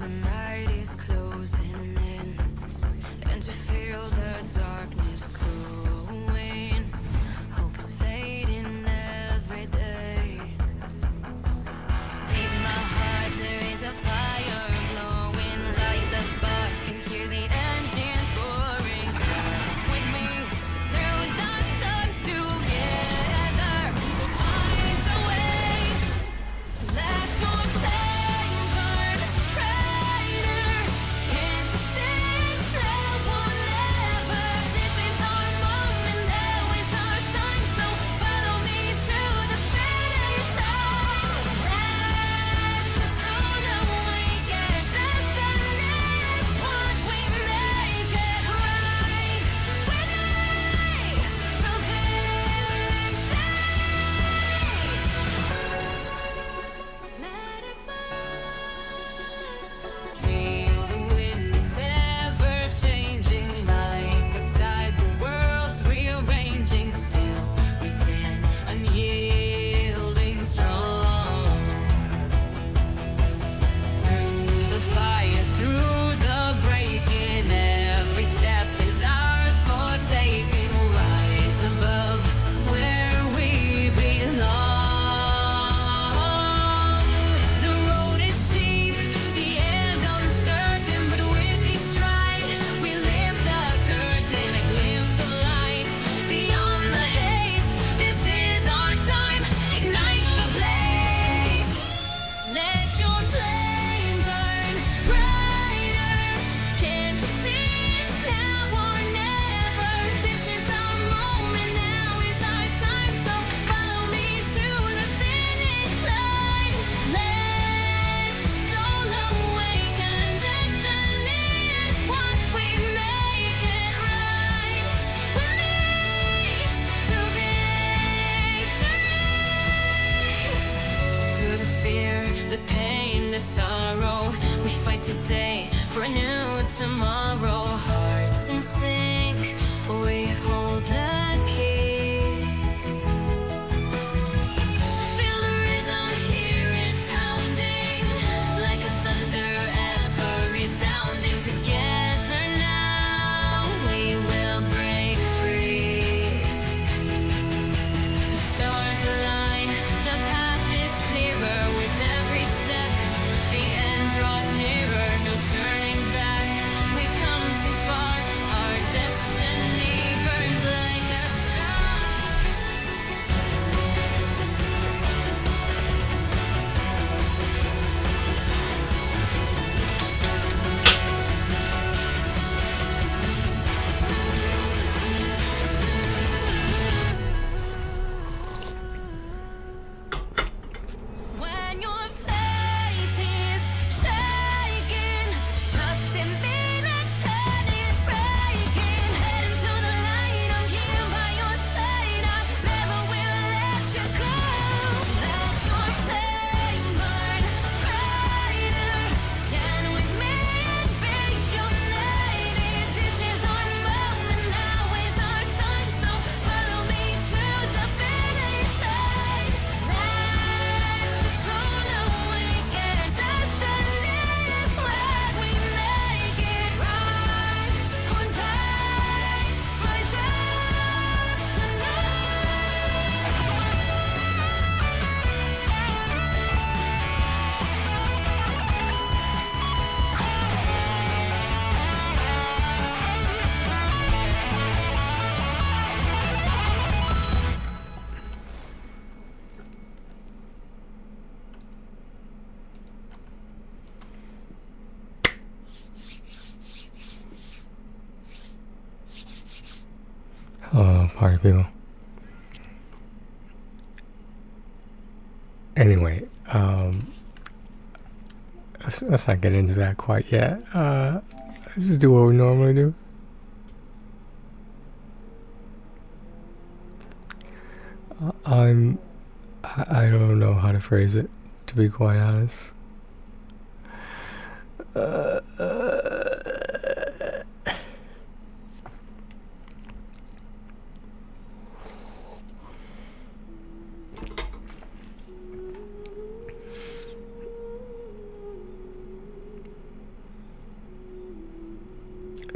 the night is closing in, and to feel the darkness growing. Hope is fading every day. Deep in my heart there is a fire glowing. Light the spark and hear the engines roaring. With me through the sun together, we'll find a way. Let your flame burn brighter. Can't you see it's love will never? This is our moment, now is our time. So follow me to the finish line. Let your soul awaken. Destiny is what we make it right. With me to victory. Let it burn. Feel the wind, it's ever changing like a tide. The world's rearranging. Still we stand unyielding, strong. Through the fire, through the breaking, every step is ours for taking. Rise above where we belong. The road is steep, the end uncertain, but with each stride we lift the curtain, a glimpse of light beyond the haze. This is our time, ignite the blaze. Let your flame burn brighter. Can't you see it's now or never? This is our moment, now is our time. So follow me to the finish line. Let your soul awaken. Destiny is what we make it right. With me to victory. Through the fear, the pain, the sorrow, we fight today for a new tomorrow. Hearts in sync, we hold the key. Feel the rhythm, hear it pounding like a thunder ever resounding. Together now we will break free. The stars align, the path is clearer with every step. The end draws nearer, no turning back. We've come too far, our destiny burns like a star. When your faith is shaking, trust in me that tide is breaking. Head into the light, I'm here by your side. I never will let you go. Let your flame burn brighter. Stand with me and be united. This is our moment, now is our time. So follow me to the finish line. Let your soul awaken. Destiny is what we make it right. One day, rise up Hello, party people. Anyway, let's not get into that quite yet. Let's just do what we normally do. I don't know how to phrase it, to be quite honest.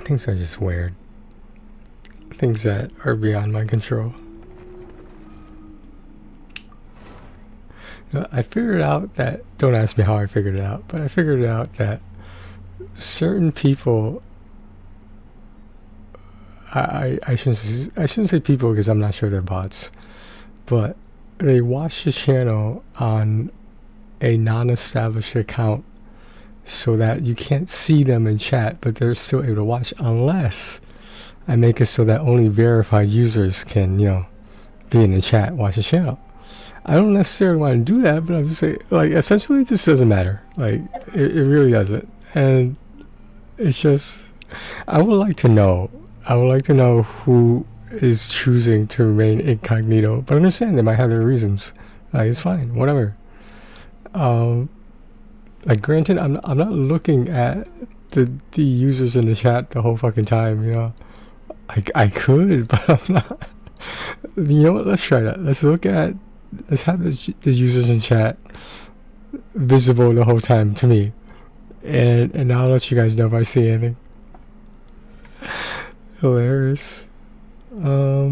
Things are just weird. Things that are beyond my control. You know, I figured out that, don't ask me how I figured it out, but I figured out that certain people, I shouldn't say people because I'm not sure they're bots, but they watch the channel on a non-established account so that you can't see them in chat, but they're still able to watch unless I make it so that only verified users can, you know, be in the chat, watch the channel. I don't necessarily want to do that, but I'm just saying, like, essentially, this doesn't matter. Like, it really doesn't. And it's just, I would like to know who is choosing to remain incognito. But I understand they might have their reasons. Like, it's fine, whatever. Like, granted, I'm not looking at the users in the chat the whole fucking time, you know. I could, but I'm not. You know what? Let's try that. Let's have the users in chat visible the whole time to me, and I'll let you guys know if I see anything. Hilarious. Are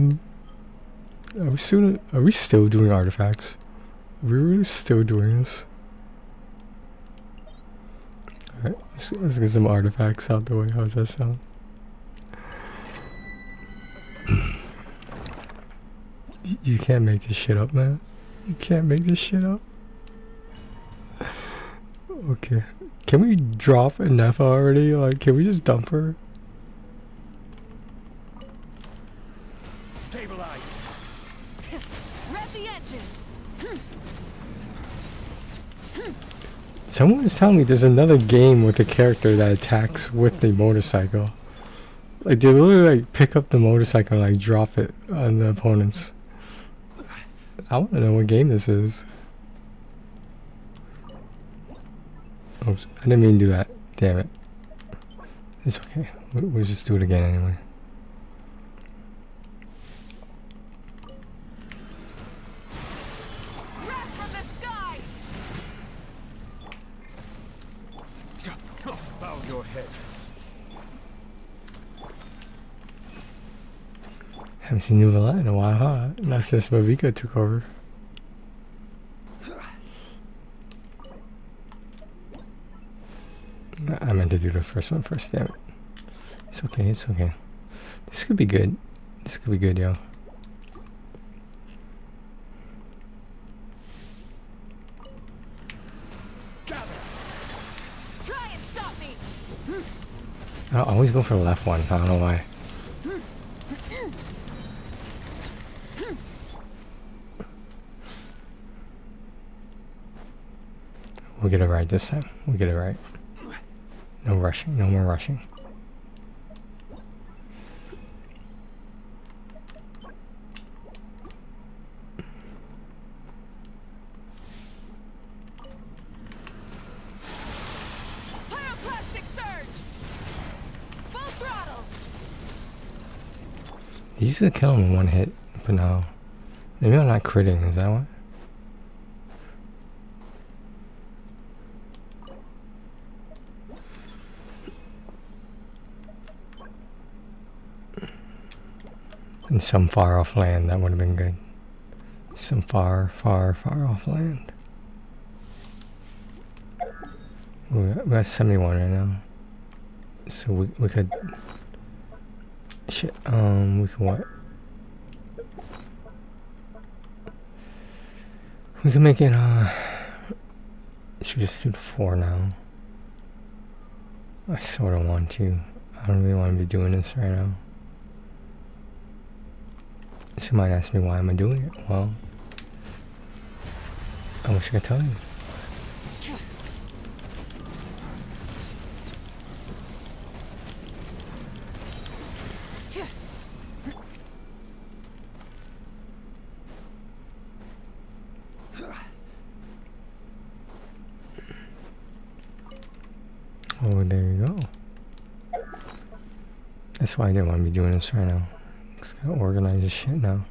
we still doing artifacts? Are we really still doing this? Alright, let's get some artifacts out the way. How does that sound? You can't make this shit up, man. You can't make this shit up. Okay. Can we drop enough already? Like, can we just dump her? Stabilize. Rev the engines. Someone was telling me there's another game with a character that attacks with the motorcycle. Like, they literally, like, pick up the motorcycle and, like, drop it on the opponents. I want to know what game this is. Oops, I didn't mean to do that. Damn it. It's okay. We'll just do it again anyway. Wrath from the sky. Bow your head. Haven't seen Nuvela in a while, huh? Not since Mavika took over. I meant to do the first one first, damn it. It's okay, it's okay. This could be good. This could be good, yo. Try and stop me. I always go for the left one, I don't know why. We'll get it right this time. We'll get it right. No rushing. No more rushing. Pyroclastic surge. Full throttle. You used to kill him in one hit, but now maybe I'm not critting. Is that what? In some far off land, that would have been good. Some far, far, far off land. We got 71 right now. So we could... Shit, we could what? We can make it, should we just do the 4 now? I sort of want to. I don't really want to be doing this right now. So you might ask me why am I doing it? Well, I wish I could tell you. Oh, there you go. That's why I didn't want to be doing this right now. Just gotta organize this shit now.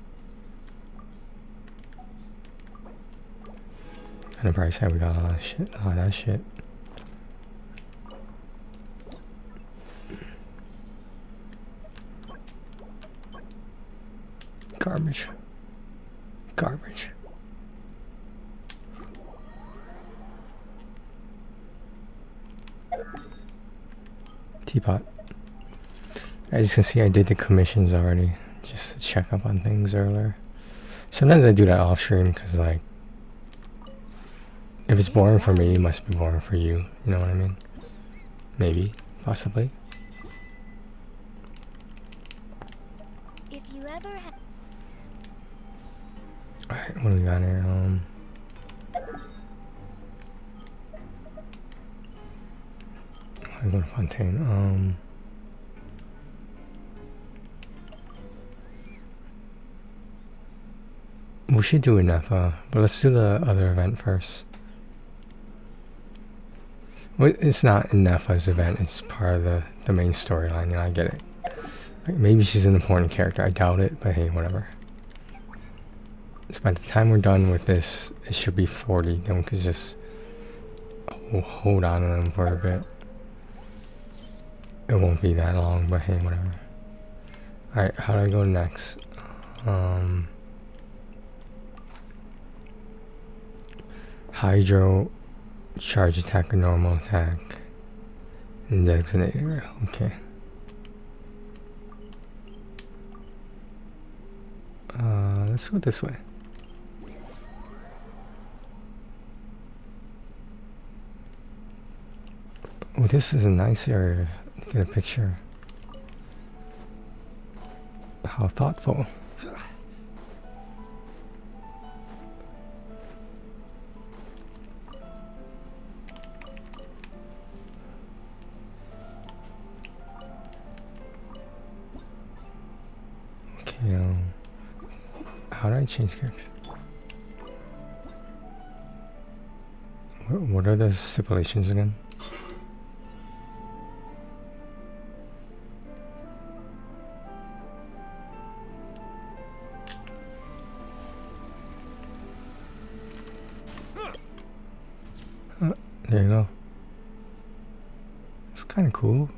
And the price tag, we got a lot of shit, a lot of that shit. Garbage. Garbage. Teapot. As you can see, I did the commissions already, just to check up on things earlier. Sometimes I do that off stream because, like, if it's boring for me, it must be boring for you. You know what I mean? Maybe, possibly. If you ever have Alright, what do we got here? I go to Fontaine. We should do enough, but let's do the other event first. Well, it's not Nefa's event, it's part of the main storyline, I get it. Like, maybe she's an important character, I doubt it, but hey, whatever. So by the time we're done with this, it should be 40, then we could just hold on to them for a bit. It won't be that long, but hey, whatever. Alright, how do I go next? Hydro, charge attack or normal attack. And designator, okay. Let's go this way. Oh, this is a nice area to get a picture. How thoughtful. Okay, how do I change characters? What are the stipulations again? There you go. It's kind of cool.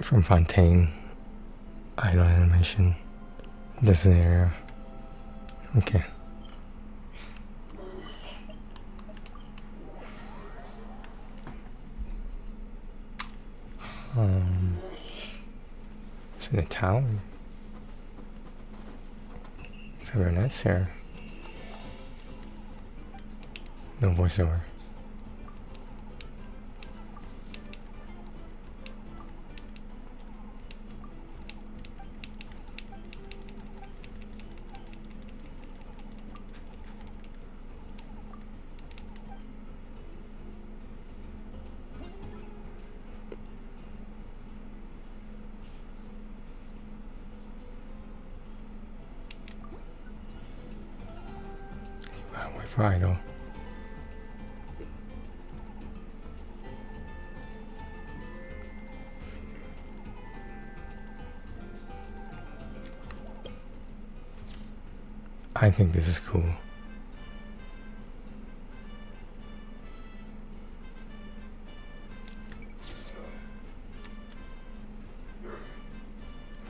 From Fontaine, idle animation. This is an area. Okay. It's in a town. Fibonacci's here. No voiceover. Wait for idle. I think this is cool.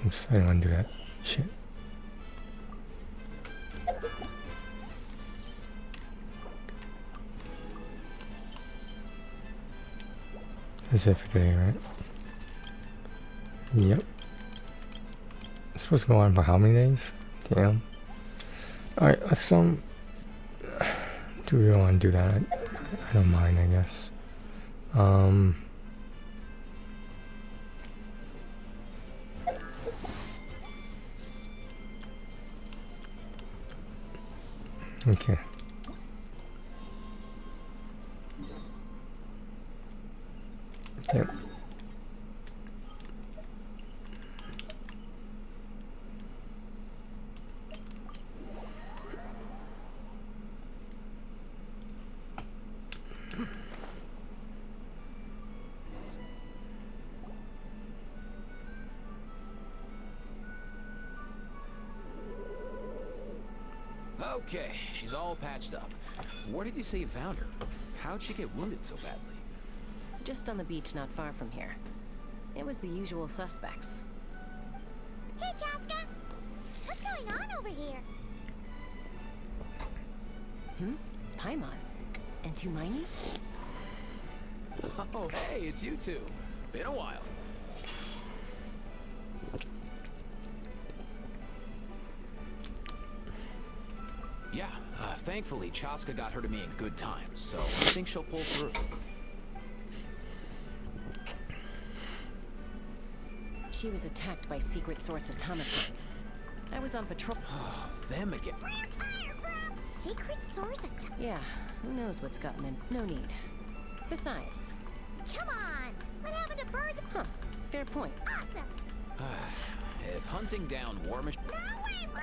Oops, I don't want to do that. Shit. That's it for today, right? Yep. It's supposed to go on for how many days? Damn. Alright, let's do we really want to do that? I don't mind, I guess. Okay. Yep. Okay, she's all patched up. Where did you say you found her? How'd she get wounded so badly? Just on the beach not far from here. It was the usual suspects. Hey, Chaska! What's going on over here? Paimon. And Tumaini? Oh, hey, it's you two. Been a while. Yeah, thankfully Chaska got her to me in good time, so I think she'll pull through. She was attacked by secret source automatons. I was on patrol. Them again. Secret source attack. Yeah, who knows what's gotten in. No need. Besides, Come on! What happened to birds? huh, fair point. Awesome! If hunting down war machines... No way, bro!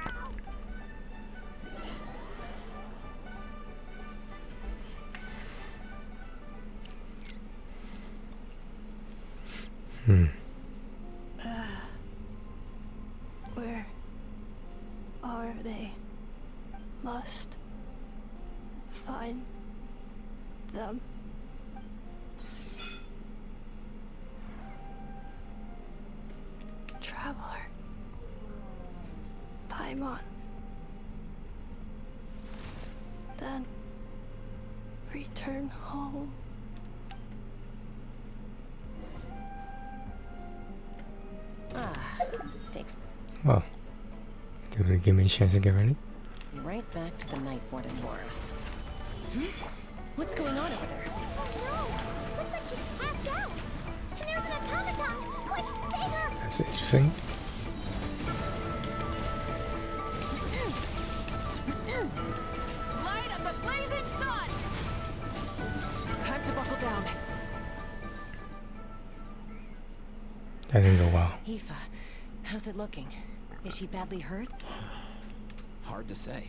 Where are they? Must find them. Traveler. Paimon. Then return home. Takes Well, give me a chance to get ready. me right back to the Night Warden Wars. What's going on over there? Oh no! Looks like she's passed out! And there's an automaton! Quick, save her! That's interesting. Light of the blazing sun! Time to buckle down. That didn't go well. Aoife, how's it looking? Is she badly hurt? Hard to say.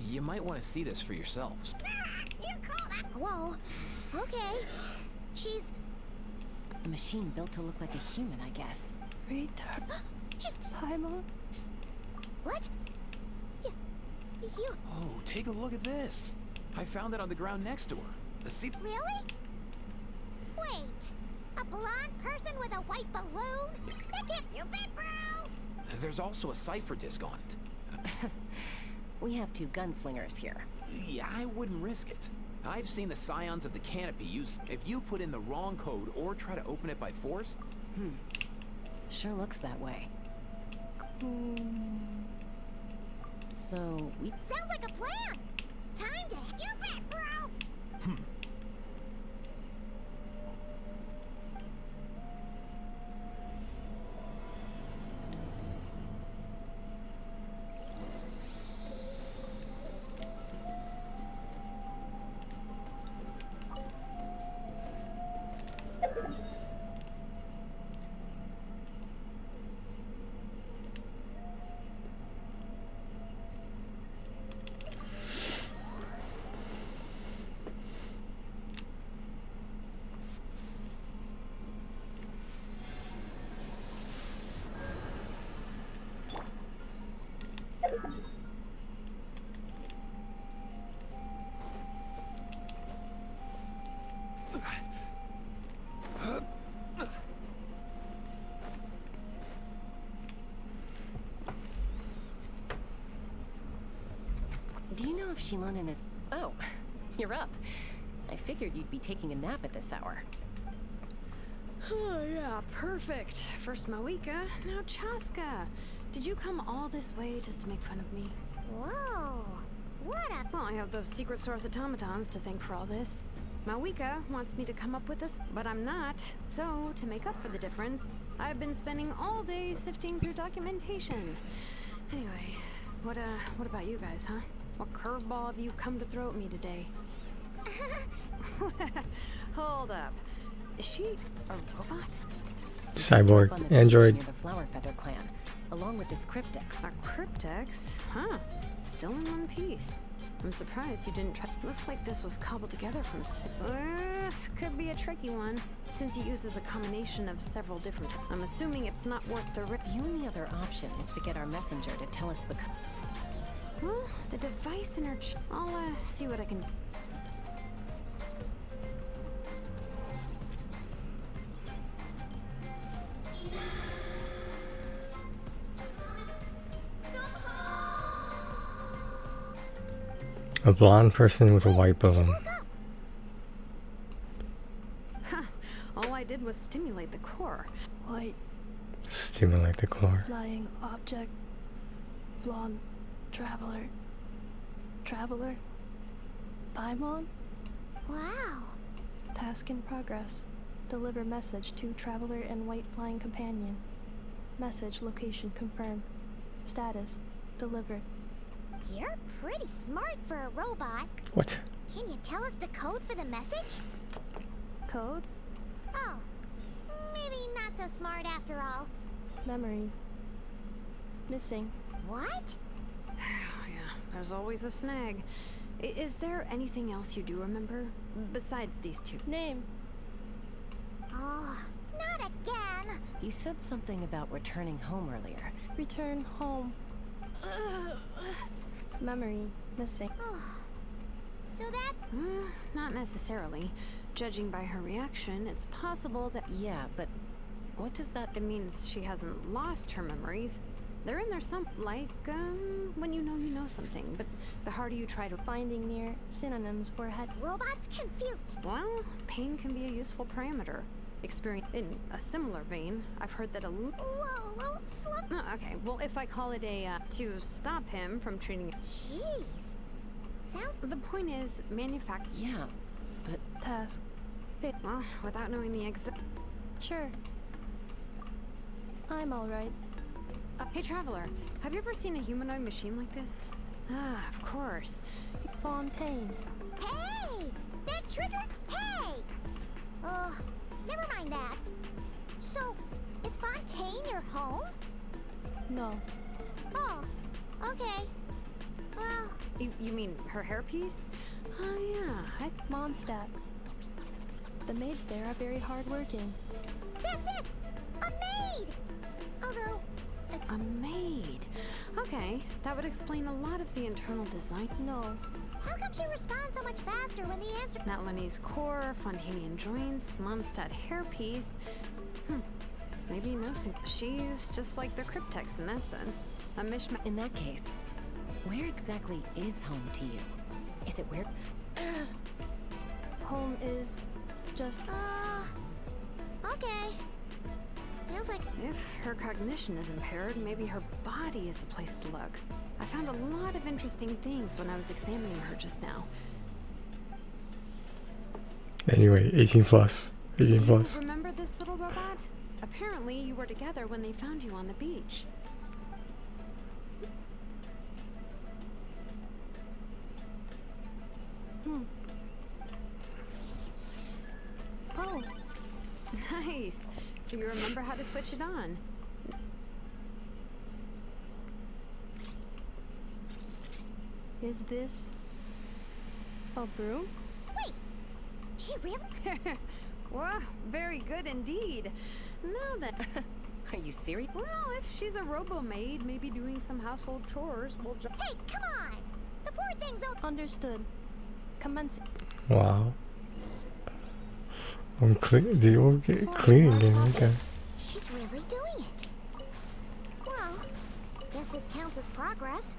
You might want to see this for yourselves. You call that? Whoa. Okay. She's... A machine built to look like a human, I guess. Return. She's... Paimon. What? You... Oh, take a look at this. I found it on the ground next to her. See? Really? Wait. A blonde person with a white balloon? That can't be it, bro! There's also a cipher disk on it. We have two gunslingers here. Yeah, I wouldn't risk it. I've seen the scions of the canopy use... If you put in the wrong code or try to open it by force... Sure looks that way. So, we... Sounds like a plan! Time to... You bet, bro! Do you know if Shilonen is... Oh, you're up. I figured you'd be taking a nap at this hour. Oh, yeah, perfect. First Mawika, now Chaska. Did you come all this way just to make fun of me? Whoa. What a... Well, I have those secret source automatons to thank for all this. Mawika wants me to come up with this, but I'm not. So, to make up for the difference, I've been spending all day sifting through documentation. Anyway, what about you guys, huh? What curveball have you come to throw at me today? Hold up. Is she a robot? Cyborg, On the beach android. near the Flower Feather clan, along with this cryptex. A cryptex? Huh. Still in one piece. I'm surprised you didn't try. Looks like this was cobbled together from could be a tricky one, since he uses a combination of several different... I'm assuming it's not worth the risk. The only other option is to get our messenger to tell us the... Well, the device in her I'll see what I can. A blonde person with a white balloon. All I did was stimulate the core. White Stimulate the core. flying object. Blonde traveler. Traveler. Paimon? Wow. Task in progress. Deliver message to traveler and white flying companion. Message location confirmed. Status delivered. You're pretty smart for a robot. What? Can you tell us the code for the message? Code? Oh, maybe not so smart after all. Memory. Missing. What? Yeah, there's always a snag. Is there anything else you do remember besides these two? Name. Oh, not again. You said something about returning home earlier. Return home. Memory. Missing. Oh. So that Not necessarily. Judging by her reaction, it's possible that Yeah, but what does that it means she hasn't lost her memories. They're in there like, when you know something, but the harder you try to Finding near synonyms for head. robots confuse. well, pain can be a useful parameter. Experience in a similar vein, I've heard that Whoa, slow. okay, well, if I call it to stop him from treating Jeez. Sounds. the point is, Yeah, but Task. well, without knowing the exact. Sure. I'm alright. Hey, Traveler, have you ever seen a humanoid machine like this? Ah, of course. Fontaine. Hey, that triggered. Hey. Never mind that. So, is Fontaine your home? No. Oh, okay. Well, You mean her hairpiece? Oh, yeah. Mondstadt. The maids there are very hardworking. that's it. A maid. Although, A maid. Okay, that would explain a lot of the internal design. No. how come she responds so much faster when the answer? Natlanese core, Fontanian joints, Mondstadt hairpiece. Maybe no. She's just like the Cryptex in that sense. A mishmash. in that case, where exactly is home to you? Is it where? Home is just Okay. Feels like If her cognition is impaired, maybe her body is a place to look. I found a lot of interesting things when I was examining her just now. Anyway, 18 plus. 18 Do plus. you remember this little robot? Apparently, you were together when they found you on the beach. Oh, Nice. So you remember how to switch it on? is this a broom? wait. She really? Wow, very good indeed. Now then, Are you serious? well, if she's a robo-maid, maybe doing some household chores, we'll just... Hey, come on. The poor thing's all. Understood. Commencing. Wow. I'm clean. They all get cleaning game. Okay. She's really doing it. Well, guess this counts as progress.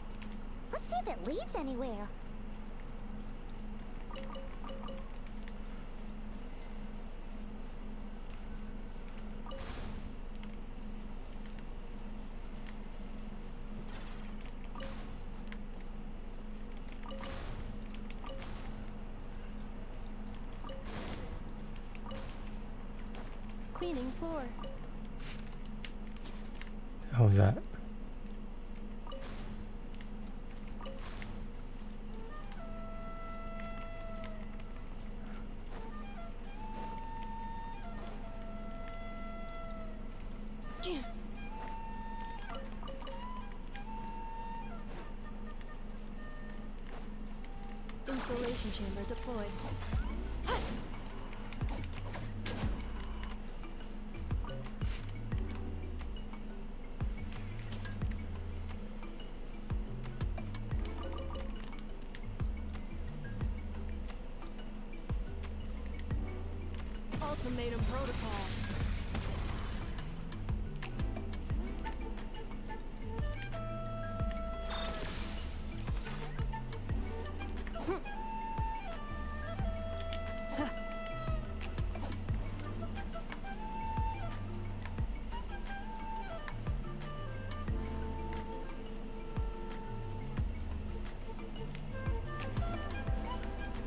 Let's see if it leads anywhere. Cleaning floor. How was that? Insulation chamber deployed. ultimatum protocol.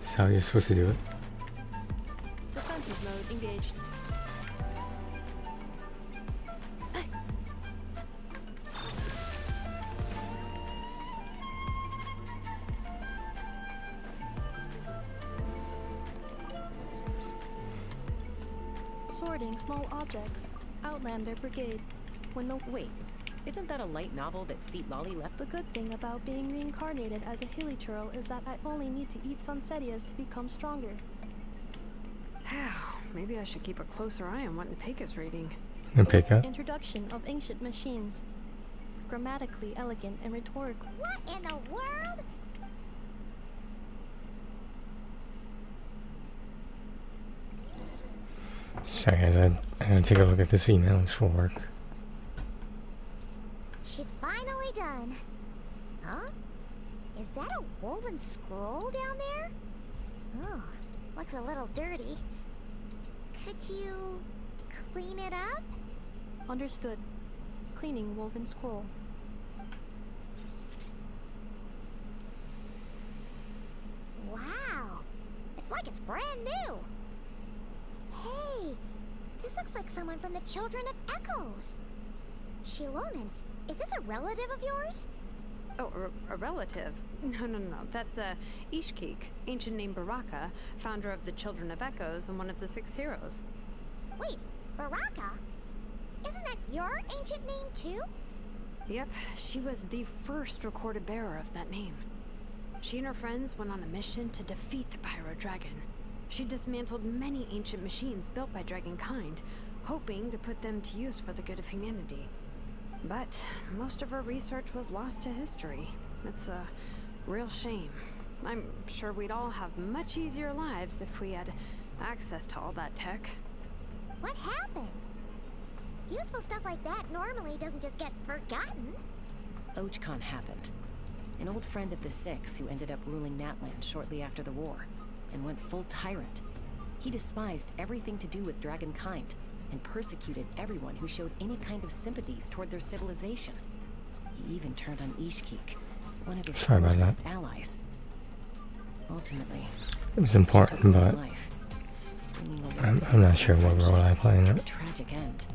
That's how you're supposed to do it. Defensive mode engaged. Sorting small objects. Outlander Brigade. When the Wait, isn't that a light novel that Seat Lolly left? The good thing about being reincarnated as a hilly churl is that I only need to eat sunsettias to become stronger. Maybe I should keep a closer eye on what Npeka's reading. And pick up. Introduction of Ancient Machines. Grammatically elegant and rhetorical. What in the world? Sorry guys, I gotta take a look at this email. It's for work. She's finally done. Huh? Is that a woven scroll down there? Oh, looks a little dirty. Could you clean it up? Understood. Cleaning woven scroll. Wow. It's like it's brand new. Hey, this looks like someone from the Children of Echoes. Shilonen, is this a relative of yours? Oh, a relative? No. That's Ishkik, ancient name Baraka, founder of the Children of Echoes and one of the 6 heroes. Wait, Baraka? Isn't that your ancient name too? Yep, she was the first recorded bearer of that name. She and her friends went on a mission to defeat the Pyro Dragon. She dismantled many ancient machines built by Dragonkind, hoping to put them to use for the good of humanity. But most of her research was lost to history. It's a real shame. I'm sure we'd all have much easier lives if we had access to all that tech. What happened? Useful stuff like that normally doesn't just get forgotten. Ochkon happened. An old friend of the 6 who ended up ruling Natland shortly after the war, and went full tyrant. He despised everything to do with Dragonkind, and persecuted everyone who showed any kind of sympathies toward their civilization. He even turned on Ishkik, one of his Sorry about closest allies. Ultimately, It was she took important, her own but life, bringing the once I'm not sure what role I play in to a it. tragic end.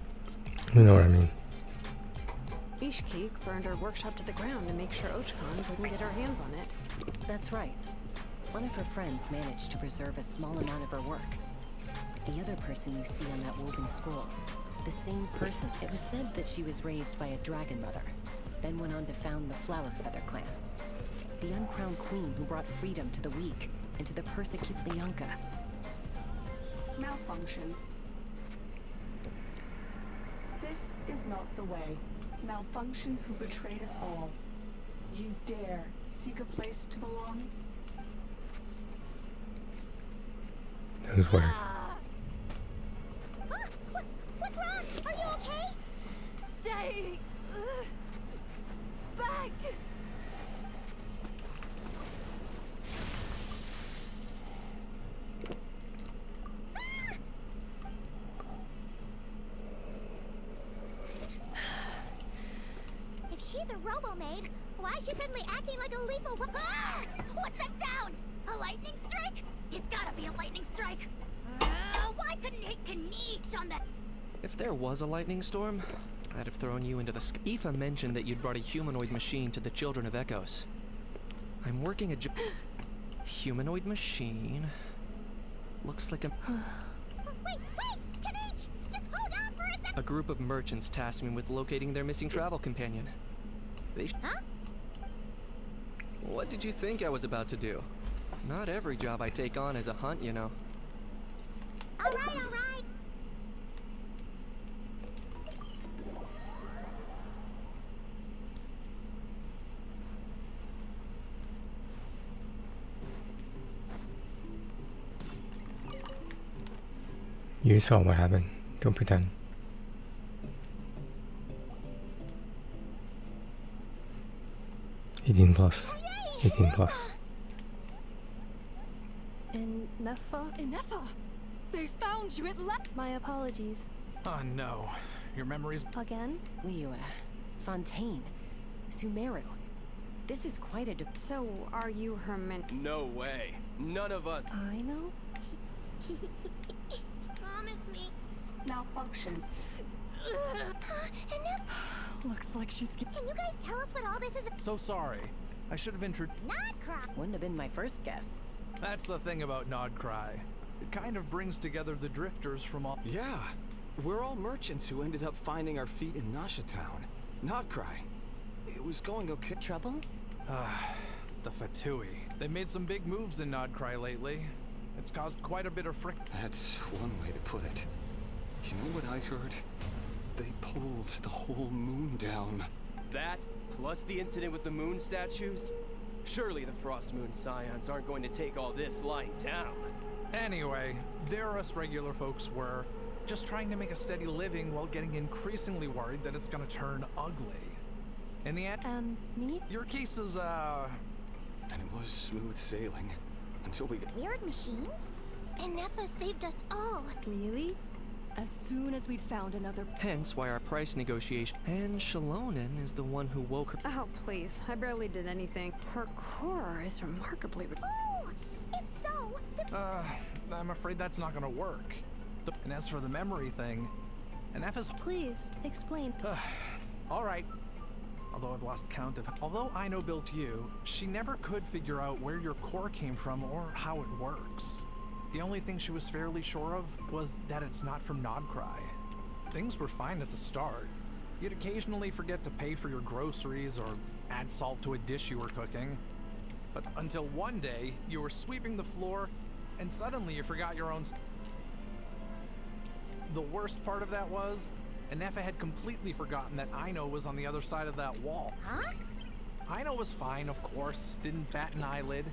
You know what I mean. Ishkik burned her workshop to the ground to make sure Ochkon couldn't get her hands on it. That's right. One of her friends managed to preserve a small amount of her work. The other person you see on that woven scroll, the same person. It was said that she was raised by a dragon mother, then went on to found the Flower Feather clan. The uncrowned queen who brought freedom to the weak and to the persecuted Lyanka. Malfunction. This is not the way. Malfunction who betrayed us all. You dare seek a place to belong? That was weird. What's wrong? Are you okay? Stay back. If she's a robo-maid, why is she suddenly acting like a lethal Ah! What's that sound? A lightning strike? It's gotta be a lightning strike. Why couldn't it Kniech on that? If there was a lightning storm, I'd have thrown you into the sky. Aoife mentioned that you'd brought a humanoid machine to the Children of Echoes. I'm working a humanoid machine. Looks like a Wait! Kniech! Just hold on for a second! A group of merchants tasked me with locating their missing travel companion. They Huh? What did you think I was about to do? Not every job I take on is a hunt, you know. Alright. You saw what happened. Don't pretend. +18. 18+. In Neffa? Ineffa! They found you at My apologies. Oh no. Your memories. Again? Liu, Fontaine, Sumeru. This is quite a So, are you her men? No way. None of us. I know? Promise me. malfunction. Looks like she's Can you guys tell us what all this is? So sorry. I should have introduced. Not crap. Wouldn't have been my first guess. That's the thing about Nodcry. It kind of brings together the drifters from all. Yeah. We're all merchants who ended up finding our feet in Nasha Town. Not cry. It was going okay. Trouble? The Fatui. They made some big moves in Nodcry lately. It's caused quite a bit of friction. That's one way to put it. You know what I heard? They pulled the whole moon down. That, plus the incident with the moon statues? Surely the Frost Moon Scions aren't going to take all this lying down. Anyway, there us regular folks were just trying to make a steady living while getting increasingly worried that it's gonna turn ugly. In the end, And me? your case is, And it was smooth sailing. Until we... Weird machines? And Neffa saved us all. Really? as soon as we'd found another. Hence why our price negotiation. And Shalonen is the one who woke her. Oh, please. I barely did anything. Her core is remarkably. Oh! If so, the I'm afraid that's not gonna work. And as for the memory thing, an F is. Please, explain. Alright. Although I've lost count of. Although Aino built you, she never could figure out where your core came from or how it works. The only thing she was fairly sure of was that it's not from Nodcry. Things were fine at the start. You'd occasionally forget to pay for your groceries or add salt to a dish you were cooking. But until one day, you were sweeping the floor and suddenly you forgot your own. The worst part of that was, Anefa had completely forgotten that Aino was on the other side of that wall. huh? Aino was fine, of course, didn't bat an eyelid.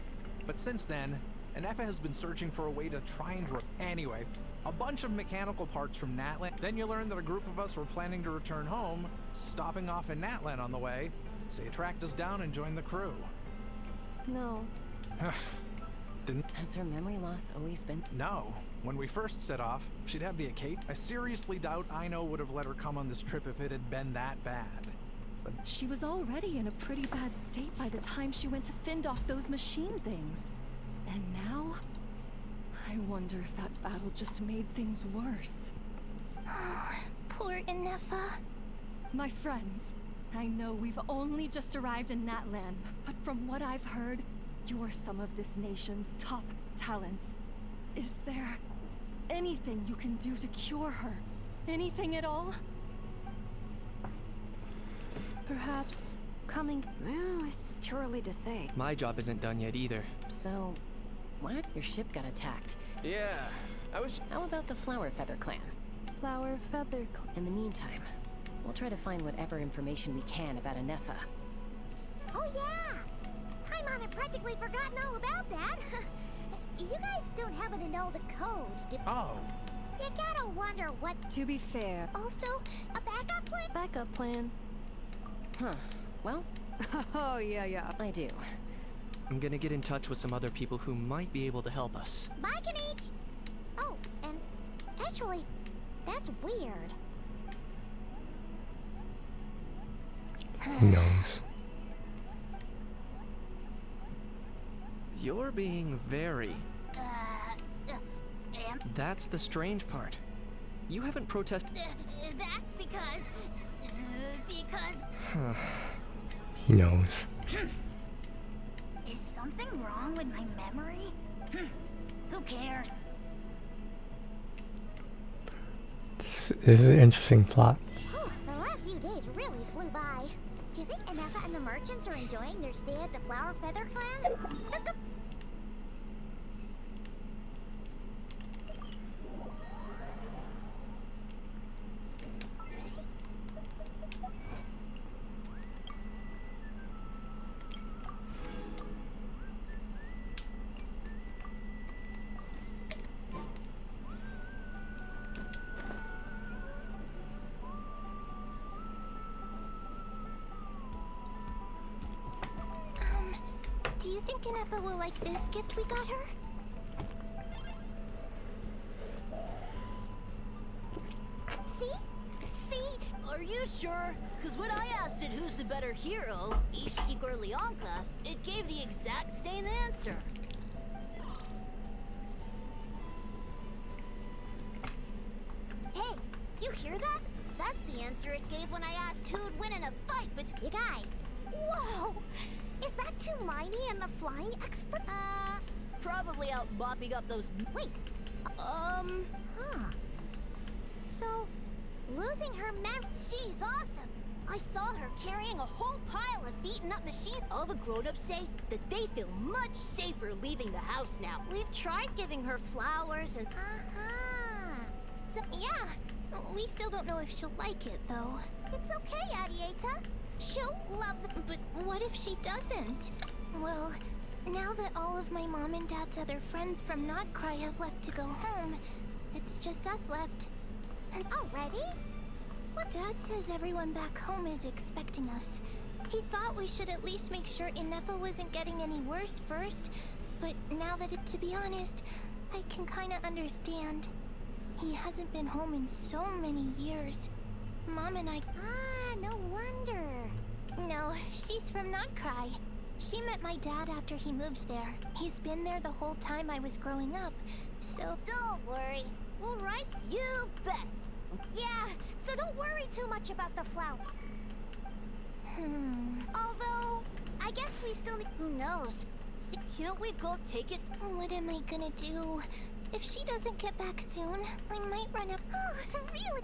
But since then, Anefa has been searching for a way to try and anyway, a bunch of mechanical parts from Natlan. Then you learn that a group of us were planning to return home, stopping off in Natlan on the way, so you tracked us down and joined the crew. No. Didn't. Has her memory loss always been? No. When we first set off, she'd have the Acate. I seriously doubt Aino would have let her come on this trip if it had been that bad. But She was already in a pretty bad state by the time she went to fend off those machine things. And now, I wonder if that battle just made things worse. Poor Inefa. My friends, I know we've only just arrived in Natlan, but from what I've heard, you're some of this nation's top talents. Is there anything you can do to cure her? Anything at all? Perhaps coming. Well, it's too early to say. My job isn't done yet either. So, what? Your ship got attacked. Yeah, I was. How about the Flower Feather Clan? Flower feather. In the meantime, we'll try to find whatever information we can about Anefa. Oh yeah! Paimon had practically forgotten all about that. You guys don't happen to know the code, do oh, you? Gotta wonder what. To be fair, Also, a backup plan? Backup plan. Huh. Well, Oh, yeah. I do. I'm gonna get in touch with some other people who might be able to help us. Bye, Kanich! Oh, and actually, that's weird. Who knows? You're being very. And That's the strange part. You haven't protested. that's because. He knows. Is something wrong with my memory? Who cares? This is an interesting plot. Whew, the last few days really flew by. Do you think Anefa and the merchants are enjoying their stay at the Flower Feather Clan? Let's go. you think Inefa will like this gift we got her? See? See? Are you sure? Because when I asked it who's the better hero, Ishiki or Leonka, it gave the exact same answer. Hey, you hear that? That's the answer it gave when I asked who'd win in a fight between you guys. Whoa! Is that Hermione and the flying expert? Probably out mopping up those... Wait. Huh. So, losing her memory... She's awesome! I saw her carrying a whole pile of beaten-up machines. All the grown-ups say that they feel much safer leaving the house now. We've tried giving her flowers and... So, yeah. We still don't know if she'll like it, though. It's okay, Arieta. She'll love it. But what if she doesn't? Well, now that all of my mom and dad's other friends from Not Cry have left to go home, it's just us left. And already? What? Dad says everyone back home is expecting us. He thought we should at least make sure Inefa wasn't getting any worse first, but now that to be honest, I can kinda understand. He hasn't been home in so many years. Mom and I... no wonder. No, she's from Not Cry. She met my dad after he moved there. He's been there the whole time I was growing up, so... Don't worry. We'll write you bet. Yeah, so don't worry too much about the flower. Although, I guess we still need... Who knows? Can't we go take it? What am I gonna do? If she doesn't get back soon, I might run up... Oh, really?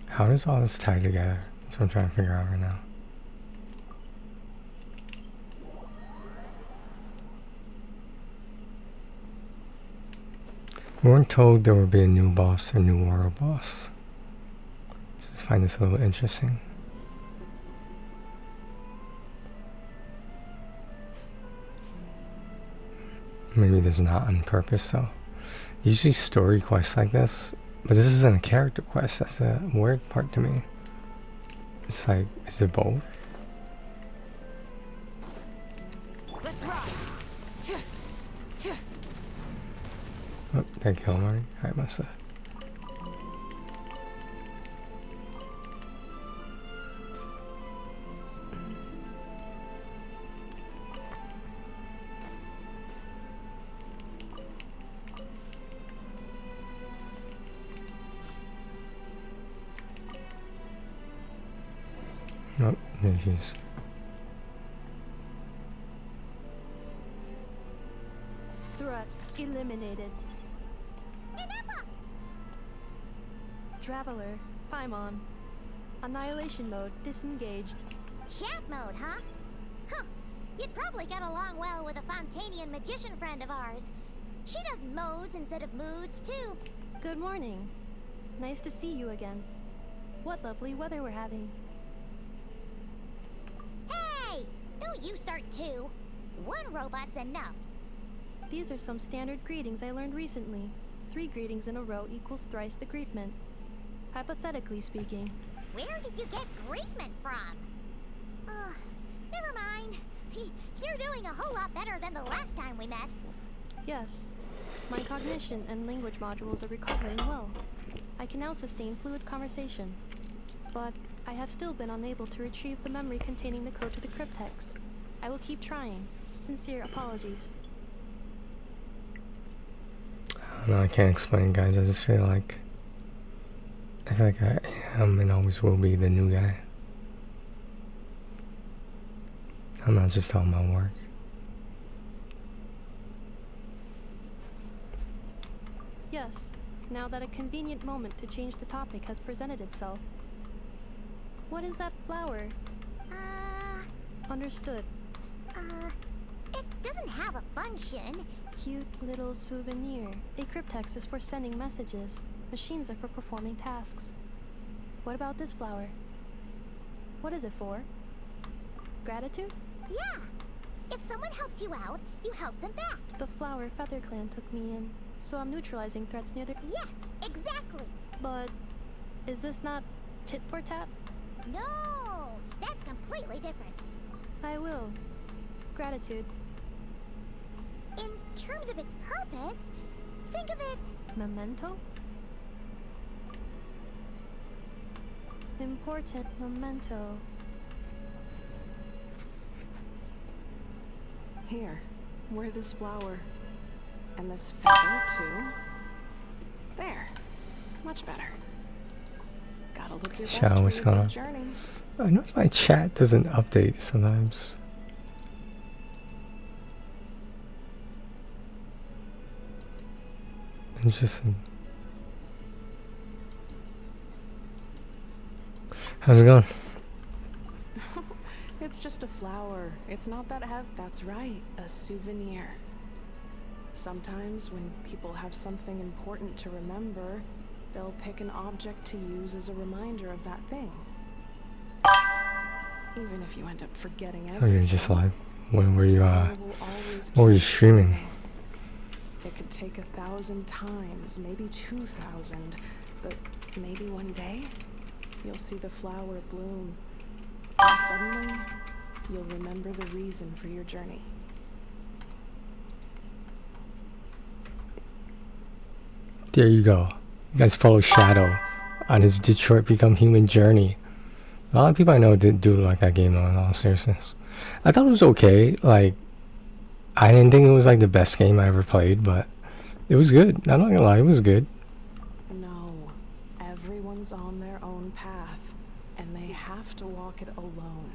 How does all this tie together? That's what I'm trying to figure out right now. We weren't told there would be a new boss or new world boss. Just find this a little interesting. Maybe there's not on purpose though. Usually story quests like this, but this isn't a character quest. That's a weird part to me. It's like, is it both? Let's rock. Oh, did I kill him already? I must have. Oh, there she is. Threat eliminated. Traveler, Paimon. Annihilation mode disengaged. Chat mode, huh? Huh. You'd probably get along well with a Fontanian magician friend of ours. She does modes instead of moods, too. Good morning. Nice to see you again. What lovely weather we're having. Hey! Don't you start too. One robot's enough. These are some standard greetings I learned recently. 3 greetings in a row equals thrice the greetment. Hypothetically speaking. Where did you get greetment from? Never mind. You're doing a whole lot better than the last time we met. Yes. My cognition and language modules are recovering well. I can now sustain fluid conversation. But I have still been unable to retrieve the memory containing the code to the cryptex. I will keep trying. Sincere apologies. No, I can't explain, guys. I just feel like I am and always will be the new guy. I'm not just talking about work. Yes, now that a convenient moment to change the topic has presented itself. What is that flower? Understood. It doesn't have a function. Cute little souvenir. A cryptex is for sending messages. Machines are for performing tasks. What about this flower? What is it for? Gratitude? Yeah. If someone helps you out, you help them back. The flower Feather Clan took me in. so I'm neutralizing threats near the. Yes, exactly. But is this not tit for tat? No, that's completely different. I will. Gratitude. In terms of its purpose, think of it. Memento? Important memento. Here, wear this flower. And this feather, too. There. Much better. Gotta look your best Show, for what's your going big on? journey. I notice my chat doesn't update sometimes. Interesting. How's it going? It's just a flower. It's not that heavy. That's right, a souvenir. Sometimes when people have something important to remember, they'll pick an object to use as a reminder of that thing. Even if you end up forgetting Oh, everything. you're just live. When were this you flower will always what were you keep streaming? blooming. It could take 1,000 times, maybe 2,000, but maybe one day you'll see the flower bloom, and suddenly you'll remember the reason for your journey. There you go. You guys follow Shadow on his Detroit Become Human journey. A lot of people I know did do like that game though, in all seriousness. I thought it was okay. Like, I didn't think it was like the best game I ever played, but it was good. I'm not gonna lie, it was good. No, everyone's on their own path, and they have to walk it alone.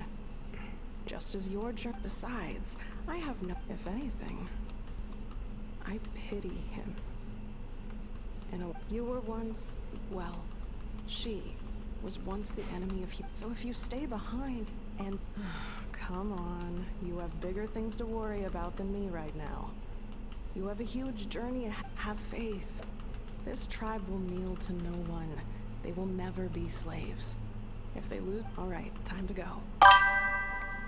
Just as your journey. Besides, I have no. If anything, I pity him. You were once, well, she was once the enemy of you. So if you stay behind and come on, you have bigger things to worry about than me right now. You have a huge journey ahead. Have faith. This tribe will kneel to no one. They will never be slaves. If they lose, all right, time to go.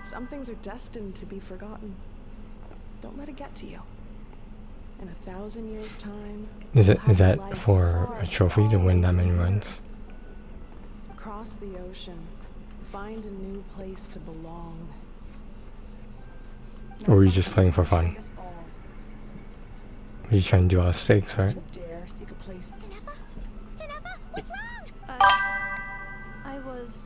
Some things are destined to be forgotten. Don't let it get to you. In 1,000 years' time, Is you'll have a that life for far a trophy to win that many from here. runs? Cross the ocean, find a new place to belong. Or were you just playing for fun? Were you trying to do all the stakes, right? Dare seek a place. Ineffa, what's wrong? I was.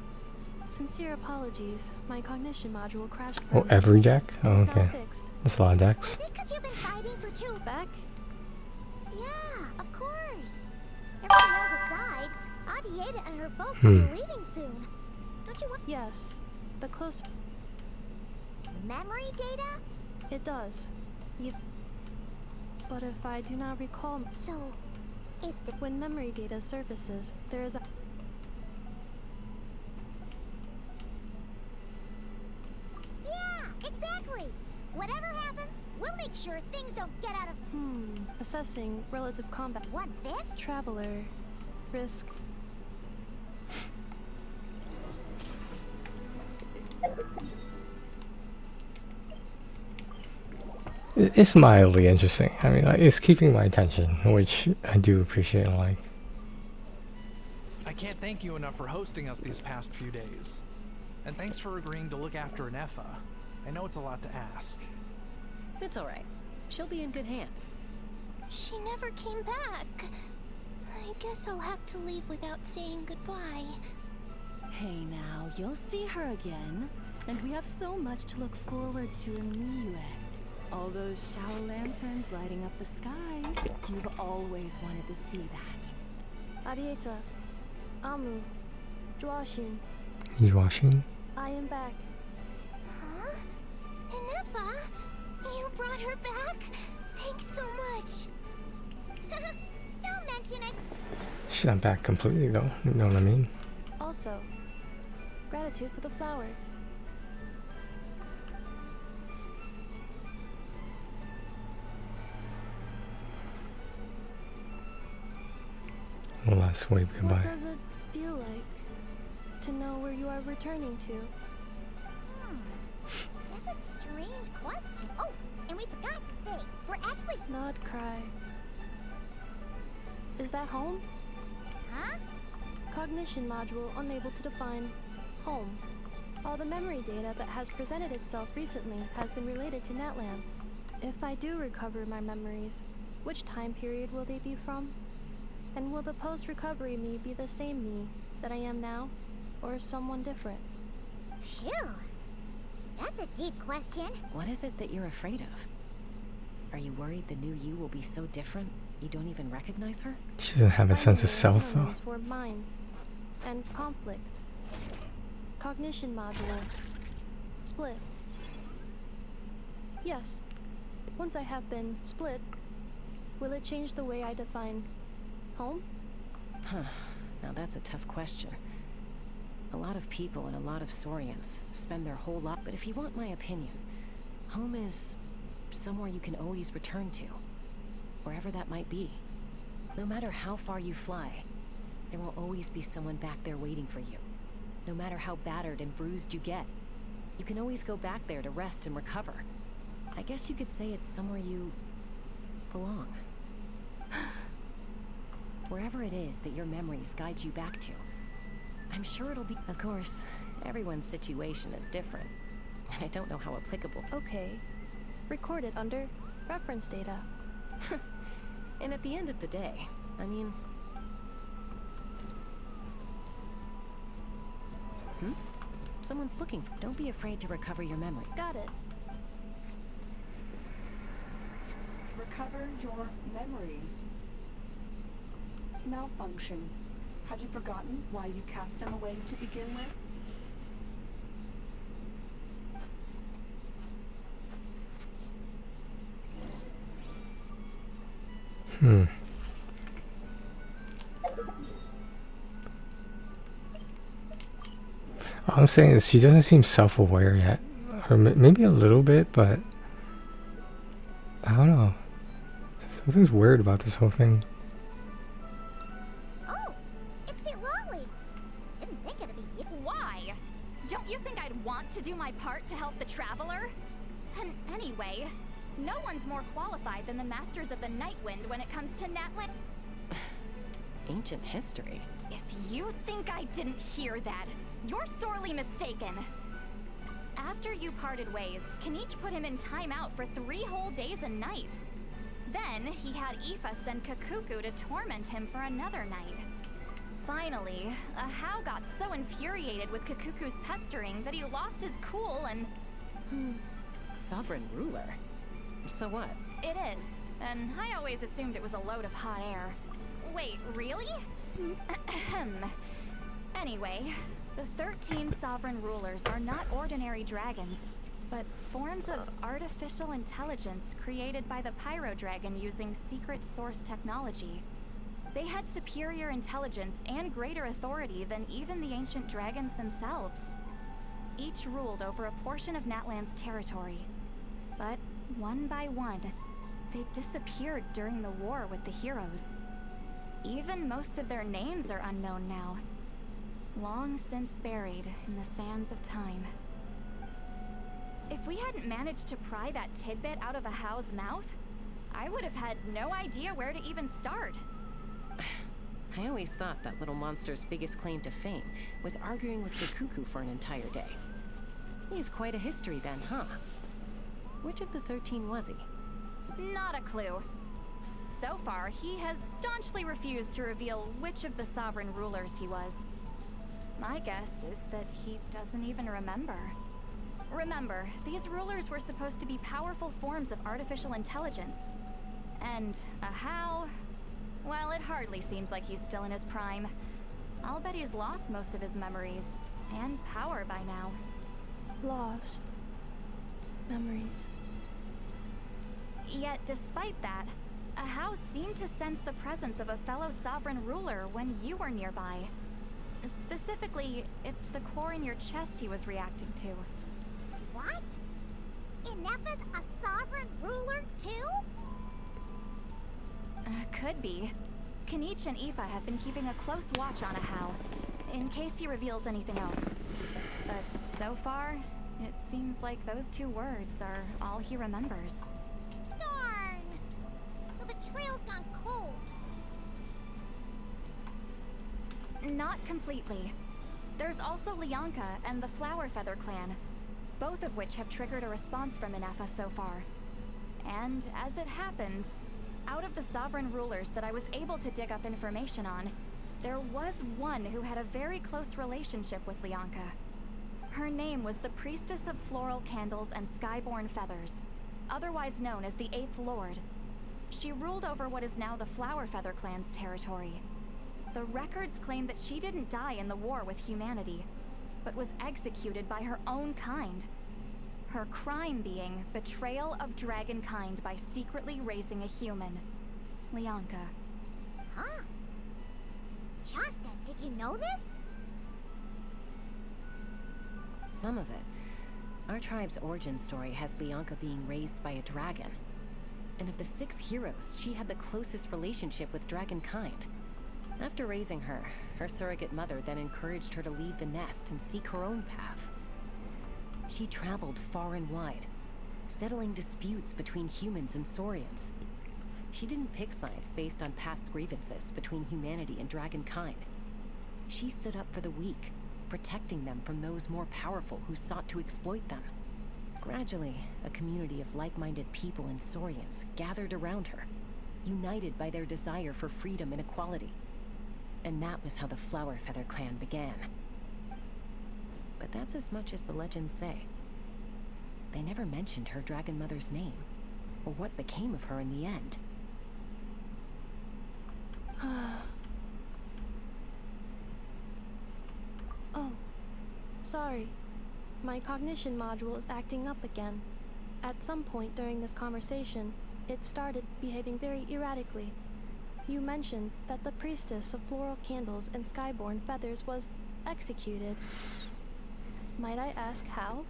Sincere apologies. My cognition module crashed. for a Oh, minute. every deck? Oh, It's now okay. fixed. That's a lot of decks. Is it because you've been fighting for two? Back? Yeah, of course. Everything else aside, Auntie Ada and her folks will be leaving soon. Don't you want Yes. The close. memory data? It does. But if I do not recall. So, is the When memory data surfaces, there is a. Yeah, exactly. Whatever happens, we'll make sure things don't get out of Assessing relative combat. 1/5? Traveler. Risk. It's mildly interesting. I mean, like, it's keeping my attention, which I do appreciate and like. I can't thank you enough for hosting us these past few days. And thanks for agreeing to look after Ineffa. I know it's a lot to ask. It's alright. She'll be in good hands. She never came back. I guess I'll have to leave without saying goodbye. Hey now, you'll see her again. And we have so much to look forward to in Niue. All those shower lanterns lighting up the sky. You've always wanted to see that. Arieta. Amu. Joashin. He's washing. I am back. Huh? Ineffa? You brought her back? Thanks so much. Don't mention it. She's not back completely though. You know what I mean? Also, gratitude for the flower. One last wave What goodbye. does it feel like to know where you are returning to? That's a strange question. Oh, and we forgot to say, we're actually... Not cry. Is that home? Huh? Cognition module unable to define home. All the memory data that has presented itself recently has been related to Natlan. If I do recover my memories, which time period will they be from? And will the post-recovery me be the same me that I am now, or someone different? Phew. That's a deep question. What is it that you're afraid of? Are you worried the new you will be so different you don't even recognize her? She doesn't have a sense of self, though. Synonyms for mine and conflict. Cognition module. Split. Yes. Once I have been split, will it change the way I define home? Huh. Now that's a tough question. A lot of people and a lot of Saurians spend their whole life. But if you want my opinion, home is somewhere you can always return to, wherever that might be. No matter how far you fly, there will always be someone back there waiting for you. No matter how battered and bruised you get, you can always go back there to rest and recover. I guess you could say it's somewhere you belong. Wherever it is that your memories guide you back to, I'm sure it'll be... Of course, everyone's situation is different, and I don't know how applicable. Okay. Recorded under reference data. And at the end of the day, I mean... Someone's looking for... Don't be afraid to recover your memory. Got it. Recover your memories. Malfunction. Have you forgotten why you cast them away to begin with? All I'm saying is she doesn't seem self-aware yet. Or maybe a little bit, but... I don't know. Something's weird about this whole thing. Oh, it's the Lolly. Didn't think it'd be you. Why? Don't you think I'd want to do my part to help the Traveler? And anyway, no one's more qualified than the Masters of the Nightwind when it comes to Natlan. Ancient history? If you think I didn't hear that, you're sorely mistaken. After you parted ways, Kenichi put him in timeout for 3 whole days and nights. Then he had Aoife send Kakuku to torment him for another night. Finally, Ahau got so infuriated with Kakuku's pestering that he lost his cool and... Sovereign ruler? So what? It is, and I always assumed it was a load of hot air. Wait, really? Anyway, the 13 sovereign rulers are not ordinary dragons, but forms of artificial intelligence created by the Pyro Dragon using secret source technology. They had superior intelligence and greater authority than even the ancient dragons themselves. Each ruled over a portion of Natlan's territory. But one by one, they disappeared during the war with the heroes. Even most of their names are unknown now, long since buried in the sands of time. If we hadn't managed to pry that tidbit out of Ahau's mouth, I would have had no idea where to even start. I always thought that little monster's biggest claim to fame was arguing with Kakuku for an entire day. He has quite a history then, huh? Which of the 13 was he? Not a clue. So far, he has staunchly refused to reveal which of the sovereign rulers he was. My guess is that he doesn't even remember. Remember, these rulers were supposed to be powerful forms of artificial intelligence. And Ahau... well, it hardly seems like he's still in his prime. I'll bet he's lost most of his memories and power by now. Lost. Memories. Yet, despite that, Ahau seemed to sense the presence of a fellow sovereign ruler when you were nearby. Specifically, it's the core in your chest he was reacting to. What? Ineppa's a sovereign ruler too? Could be. Kenichi and Aoife have been keeping a close watch on Ahau, in case he reveals anything else. But so far, it seems like those 2 words are all he remembers. Darn! So the trail's gone cold. not completely. There's also Lianka and the Flower Feather clan, both of which have triggered a response from Inefa so far. And as it happens, out of the sovereign rulers that I was able to dig up information on, there was one who had a very close relationship with Lianka. Her name was the Priestess of Floral Candles and Skyborn Feathers, otherwise known as the Eighth Lord. She ruled over what is now the Flower Feather clan's territory. The records claim that she didn't die in the war with humanity, but was executed by her own kind. Her crime being betrayal of dragonkind by secretly raising a human. Lianka. Huh? Shasta, did you know this? Some of it. Our tribe's origin story has Lianka being raised by a dragon. And of the 6 heroes, she had the closest relationship with dragonkind. After raising her, her surrogate mother then encouraged her to leave the nest and seek her own path. She traveled far and wide, settling disputes between humans and saurians. She didn't pick sides based on past grievances between humanity and dragonkind. She stood up for the weak, protecting them from those more powerful who sought to exploit them. Gradually, a community of like-minded people and saurians gathered around her, united by their desire for freedom and equality. And that was how the Flower Feather clan began. But that's as much as the legends say. They never mentioned her dragon mother's name, or what became of her in the end. Oh, sorry. My cognition module is acting up again. At some point during this conversation, it started behaving very erratically. You mentioned that the Priestess of Floral Candles and Skyborn Feathers was executed. Might I ask how?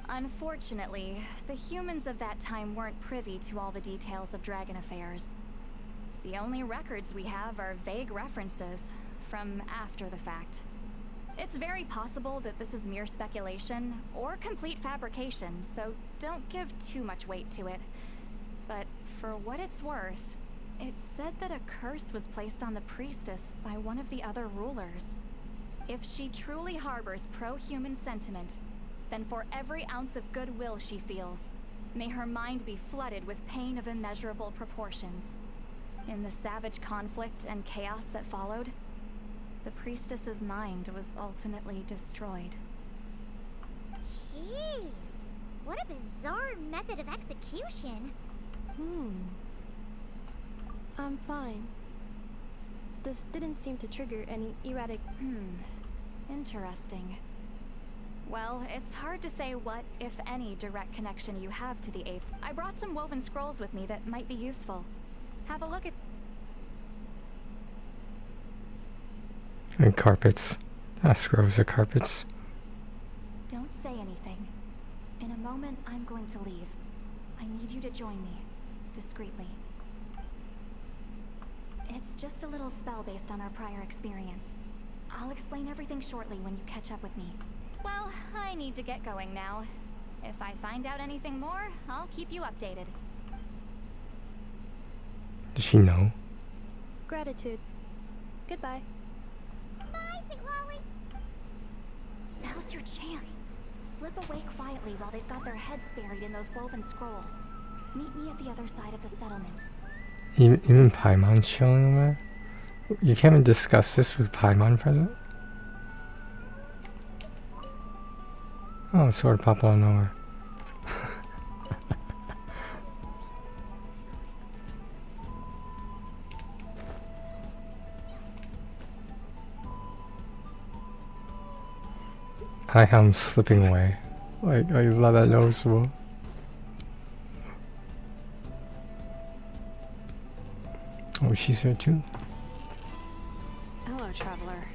Unfortunately, the humans of that time weren't privy to all the details of dragon affairs. The only records we have are vague references from after the fact. It's very possible that this is mere speculation or complete fabrication, so don't give too much weight to it. But for what it's worth, it's said that a curse was placed on the priestess by one of the other rulers. If she truly harbors pro-human sentiment, then for every ounce of goodwill she feels, may her mind be flooded with pain of immeasurable proportions. In the savage conflict and chaos that followed, the priestess's mind was ultimately destroyed. Jeez, what a bizarre method of execution. I'm fine. This didn't seem to trigger any erratic... Interesting. Well, it's hard to say what, if any, direct connection you have to the Eighth. I brought some woven scrolls with me that might be useful. Have a look at... And carpets. Scrolls are carpets. Don't say anything. In a moment, I'm going to leave. I need you to join me, discreetly. It's just a little spell based on our prior experience. I'll explain everything shortly when you catch up with me. Well, I need to get going now. If I find out anything more, I'll keep you updated. Does she know? Gratitude. Goodbye. Bye, Sweet Lolly. Now's your chance. Slip away quietly while they've got their heads buried in those woven scrolls. Meet me at the other side of the settlement. Even Paimon's chilling over there? You can't even discuss this with Paimon present? Oh, sword pop out of nowhere. I am slipping away. Like it's not that noticeable. Oh, she's here too. Hello, traveler.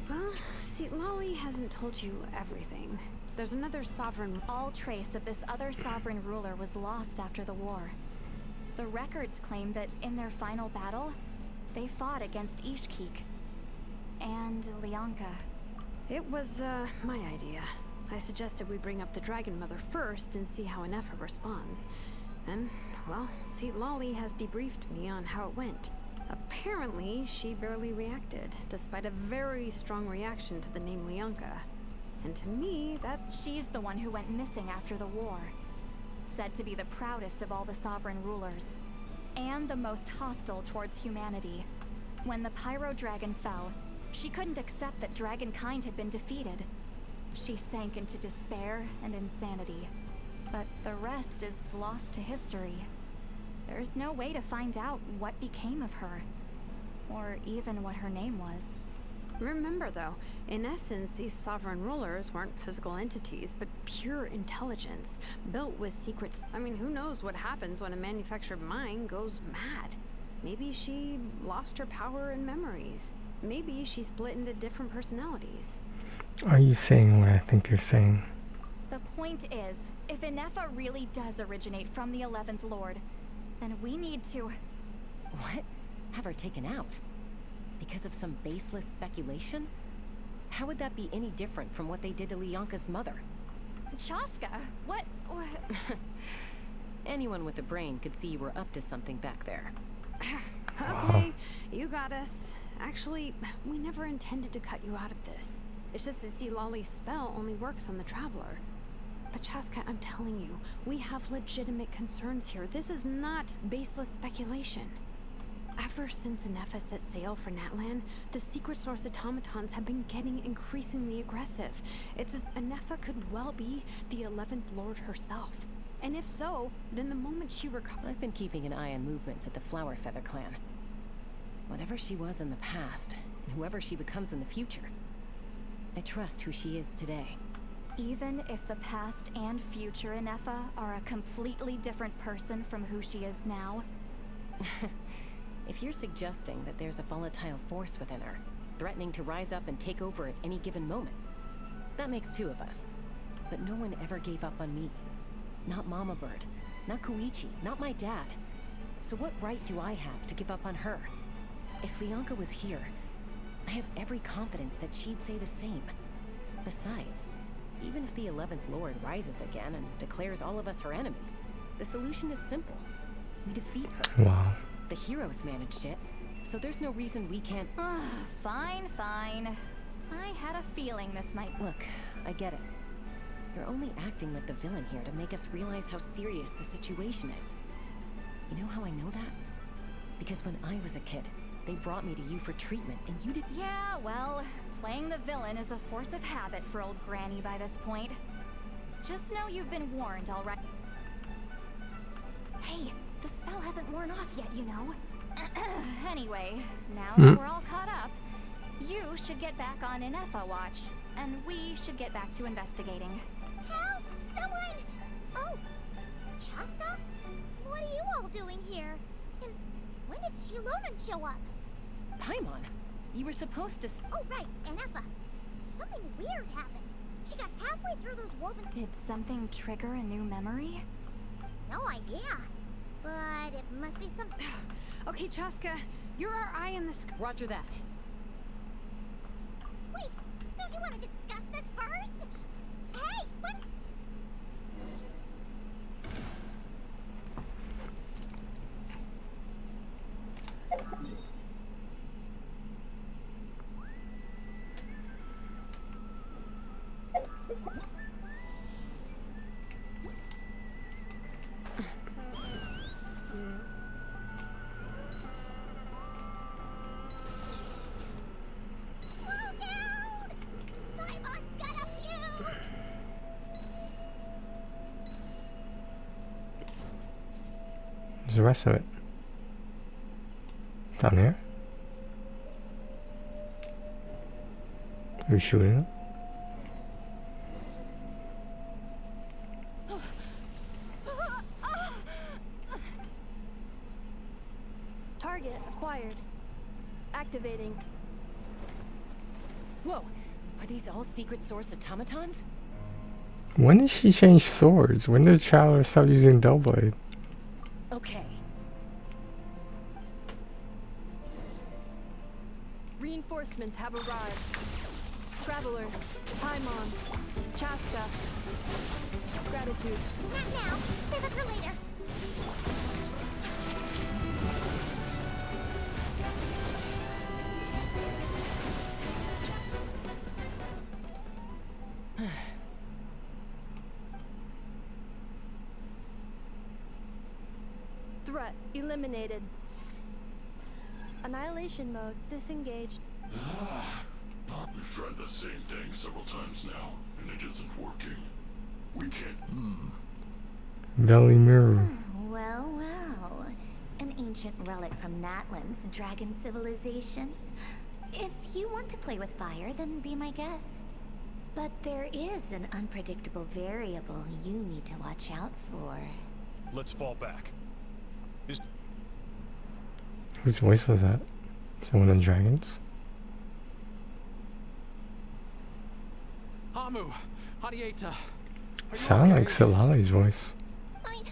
Well, see, Lolly hasn't told you everything. There's another sovereign. All trace of this other sovereign ruler was lost after the war. The records claim that in their final battle, they fought against Ishkik and Lianka. It was, my idea. I suggested we bring up the Dragon Mother first and see how Inefa responds. And, well, see, Lolly has debriefed me on how it went. Apparently, she barely reacted, despite a very strong reaction to the name Leonka. And to me, She's the one who went missing after the war. Said to be the proudest of all the sovereign rulers. And the most hostile towards humanity. When the Pyro Dragon fell, she couldn't accept that dragonkind had been defeated. She sank into despair and insanity. But the rest is lost to history. There's no way to find out what became of her. Or even what her name was. Remember though, in essence, these sovereign rulers weren't physical entities, but pure intelligence, built with secrets. I mean, who knows what happens when a manufactured mind goes mad? Maybe she lost her power and memories. Maybe she split into different personalities. Are you saying what I think you're saying? The point is, if Inefa really does originate from the 11th Lord, then we need to... What? Have her taken out? Because of some baseless speculation? How would that be any different from what they did to Leonka's mother? Chaska, what? Anyone with a brain could see you were up to something back there. Okay, you got us. Actually, we never intended to cut you out of this. It's just that Lolly's spell only works on the Traveler. But Chaska, I'm telling you, we have legitimate concerns here. This is not baseless speculation. Ever since Inefa set sail for Natlan, the secret source automatons have been getting increasingly aggressive. It's as Inefa could well be the 11th Lord herself. And if so, then the moment she I've been keeping an eye on movements at the Flower Feather clan. Whatever she was in the past, and whoever she becomes in the future, I trust who she is today. Even if the past and future Inefa are a completely different person from who she is now? If you're suggesting that there's a volatile force within her, threatening to rise up and take over at any given moment, that makes two of us. But no one ever gave up on me. Not Mama Bird, not Koichi, not my dad. So what right do I have to give up on her? If Leonka was here, I have every confidence that she'd say the same. Besides, even if the 11th Lord rises again and declares all of us her enemy, the solution is simple. We defeat her. Wow. The heroes managed it, so there's no reason we can't... Fine. I had a feeling this might... Look, I get it. You're only acting like the villain here to make us realize how serious the situation is. You know how I know that? Because when I was a kid, they brought me to you for treatment, and you did... Yeah, well, playing the villain is a force of habit for old Granny by this point. Just know you've been warned, all right? Hey, the spell hasn't worn off yet, you know. Anyway, now that we're all caught up, you should get back on Inefa watch, and we should get back to investigating. Help! Someone! Oh! Chaska? What are you all doing here? And when did Shilonan show up? Paimon, you were supposed to... Oh, right, Inefa. Something weird happened. She got halfway through those woven... Did something trigger a new memory? No idea. But it must be some... Okay, Chaska, you're our eye in the sky. Roger that. Wait, don't you want to discuss this first? Hey, what? Where's the rest of it? Down here? Are you shooting it? Target acquired. Activating. Whoa, are these all secret source automatons? When did she change swords? When did Traveler stop using Doughblade? Okay. Reinforcements have arrived. Traveler, Paimon, Chaska. Gratitude. Not now. Save it for later. Threat eliminated. Annihilation mode disengaged. We've tried the same thing several times now, and it isn't working. We can't. Valley Mirror. Well, well. An ancient relic from Natlan's dragon civilization. If you want to play with fire, then be my guest. But there is an unpredictable variable you need to watch out for. Let's fall back. Whose voice was that? Someone in Dragons? Hamu, Hadieta. Sound like Silali's voice. I'm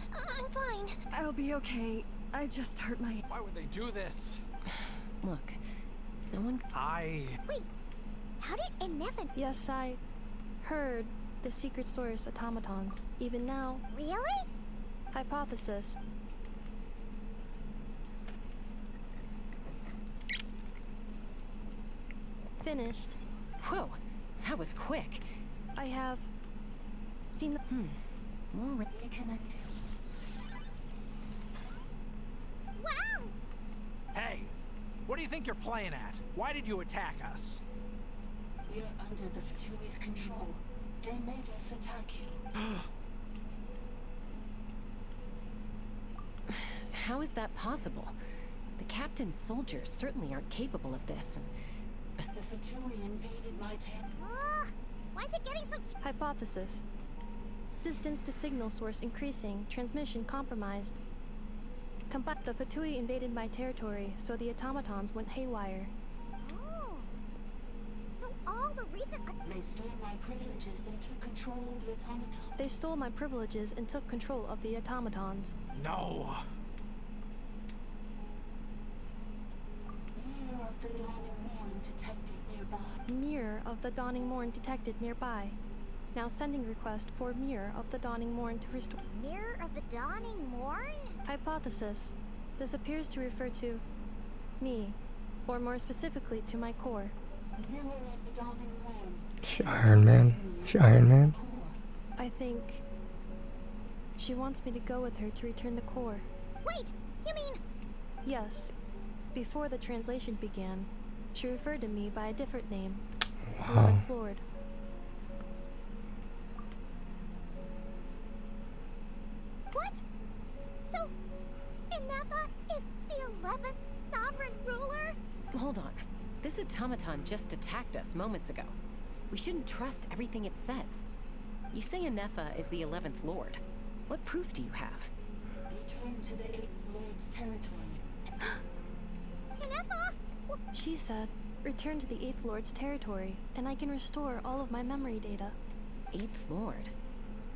fine. I'll be okay. I just hurt my... Why would they do this? Look, no one... Wait, how did Ineffin... Yes, I heard the secret source automatons. Even now... Really? Hypothesis. Finished. Whoa, that was quick. I have seen the... More reconnected. Wow! Hey, what do you think you're playing at? Why did you attack us? We're under the Fatui's control. They made us attack you. How is that possible? The captain's soldiers certainly aren't capable of this. The Fatui invaded my town. Why is it getting so... Hypothesis. Distance to signal source increasing, transmission compromised. The Fatui invaded my territory, so the automatons went haywire. Oh. So all the reason... They stole my privileges and took control of the automatons. They stole my privileges and took control of the automatons. No. Mirror of the dawning morn detected nearby. Mirror of the Dawning Morn detected nearby. Now sending request for Mirror of the Dawning Morn to restore... Mirror of the Dawning Morn? Hypothesis. This appears to refer to me, or more specifically to my core. Mirror of the dawning morn. She Iron Man? She Iron Man? I think she wants me to go with her to return the core. Wait, you mean... Yes. Before the translation began, she referred to me by a different name. Wow. 11th Lord. What? So, Ineffa is the 11th sovereign ruler? Hold on. This automaton just attacked us moments ago. We shouldn't trust everything it says. You say Ineffa is the 11th Lord. What proof do you have? Return to the 8th Lord's territory. Ineffa? She said, return to the 8th Lord's territory, and I can restore all of my memory data. 8th Lord?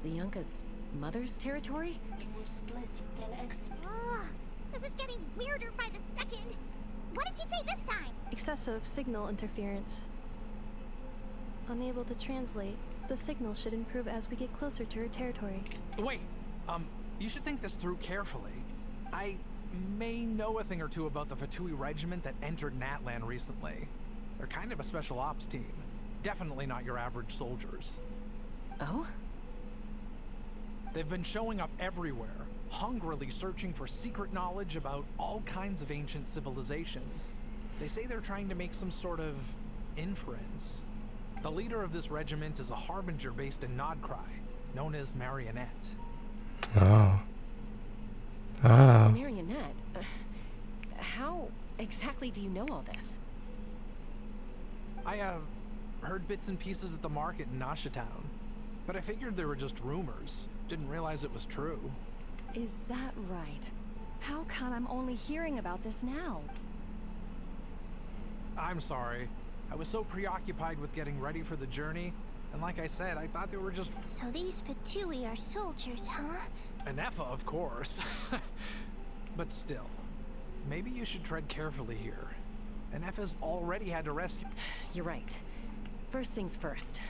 The Yunka's mother's territory? We were split, then This is getting weirder by the second. What did she say this time? Excessive signal interference. Unable to translate, the signal should improve as we get closer to her territory. Wait, you should think this through carefully. I may know a thing or two about the Fatui regiment that entered Natlan recently. They're kind of a special ops team. Definitely not your average soldiers. Oh? They've been showing up everywhere, hungrily searching for secret knowledge about all kinds of ancient civilizations. They say they're trying to make some sort of inference. The leader of this regiment is a harbinger based in Nodcry, known as Marionette. Oh. Ah. Marionette? How exactly do you know all this? I, heard bits and pieces at the market in Nashatown, but I figured they were just rumors. Didn't realize it was true. Is that right? How come I'm only hearing about this now? I'm sorry. I was so preoccupied with getting ready for the journey, and like I said, I thought they were just... So these Fatui are soldiers, huh? Ineffa, of course. But still, maybe you should tread carefully here. Ineffa's already had to rescue... You're right. First things first.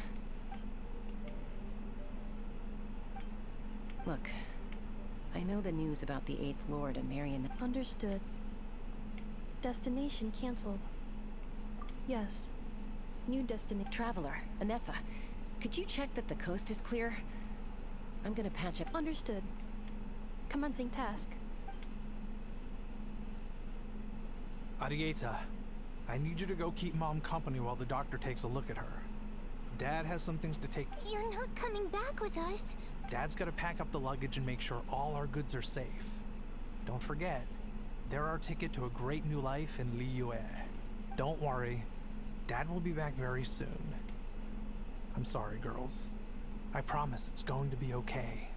Look, I know the news about the 8th Lord and Marionette. Understood. Destination cancelled. Yes. New destination. Traveler, Ineffa, could you check that the coast is clear? I'm gonna patch up. Understood. Commencing task. Arieta, I need you to go keep Mom company while the doctor takes a look at her. Dad has some things to take. You're not coming back with us. Dad's gotta pack up the luggage and make sure all our goods are safe. Don't forget, they're our ticket to a great new life in Liyue. Don't worry, Dad will be back very soon. I'm sorry, girls. I promise it's going to be okay.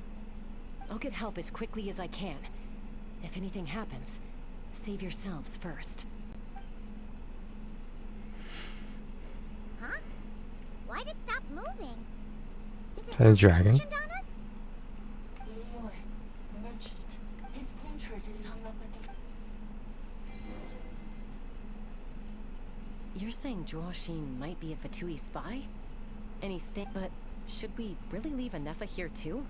I'll get help as quickly as I can. If anything happens, save yourselves first. Huh? Why'd it stop moving? Is it A dragon? merchant on us? Liyue, merchant. His portrait is hung up at the... You're saying Zhuoxin might be a Fatui spy? But should we really leave Anefa here too?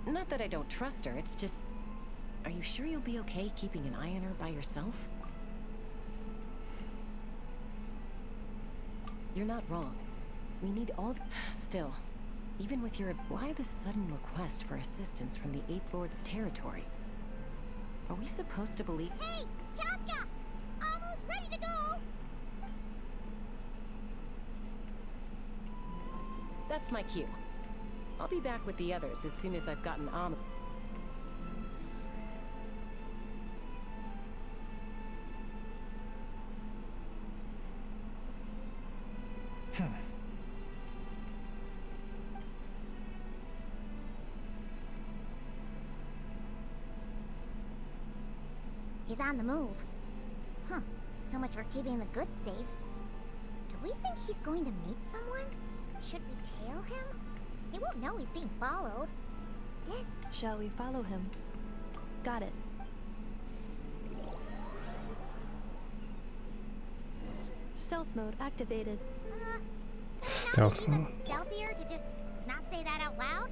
Not that I don't trust her, it's just... Are you sure you'll be okay keeping an eye on her by yourself? You're not wrong. We need all... Still, even with your... Why the sudden request for assistance from the Eighth Lord's territory? Are we supposed to believe... Hey, Casca! Almost ready to go! That's my cue. I'll be back with the others as soon as I've gotten He's on the move. Huh. So much for keeping the goods safe. Do we think he's going to meet someone? Should we tail him? He won't know he's being followed. This... Shall we follow him? Got it. Stealth mode activated. Stealth mode. Stealthier to just not say that out loud?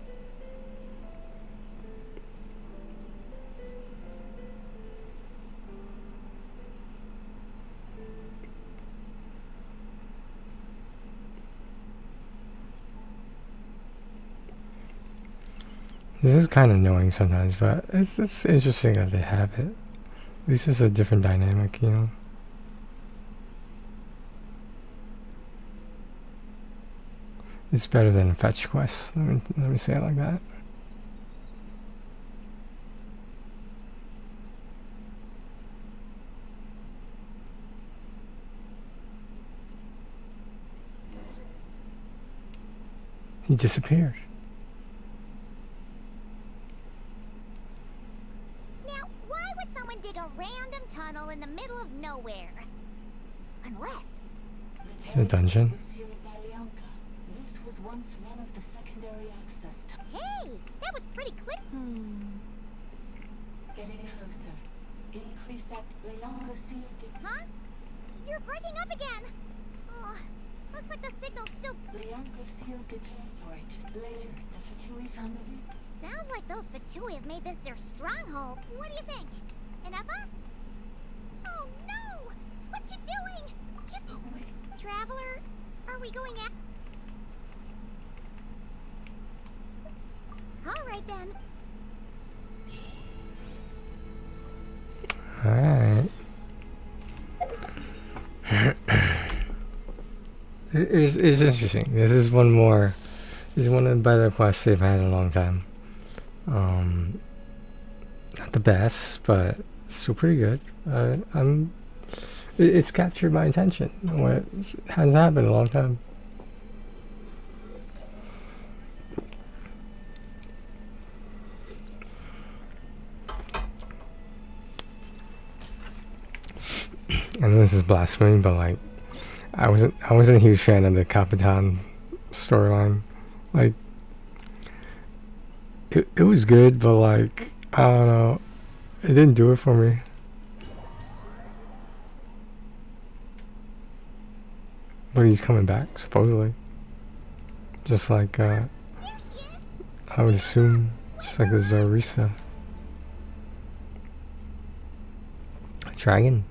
This is kind of annoying sometimes, but it's interesting that they have it. At least it's a different dynamic, you know? It's better than a fetch quest. Let me say it like that. He disappeared. Now, why would someone dig a random tunnel in the middle of nowhere? Unless... The dungeon. This was once one of the secondary access tunnels. Hey, that was pretty quick. Getting closer. Increase that Leonga sealed. Huh? You're breaking up again. Oh, looks like the signal's still... Leonga sealed the territory. Just later, the Fatui family. Sounds like those Fatui have made this their stronghold. What do you think? Anefa? Oh no! What's she doing? Traveler, are we going at... Alright then. Alright. It's interesting. This is one more. This is one of the better quests they've had in a long time. Not the best, but still pretty good. It's captured my attention. What hasn't happened in a long time. I know this is blasphemy, but like, I wasn't a huge fan of the Capitan storyline. Like, it was good, but like, I don't know, it didn't do it for me. But he's coming back, supposedly. Just like, I would assume, just like the Zarisa. Dragon.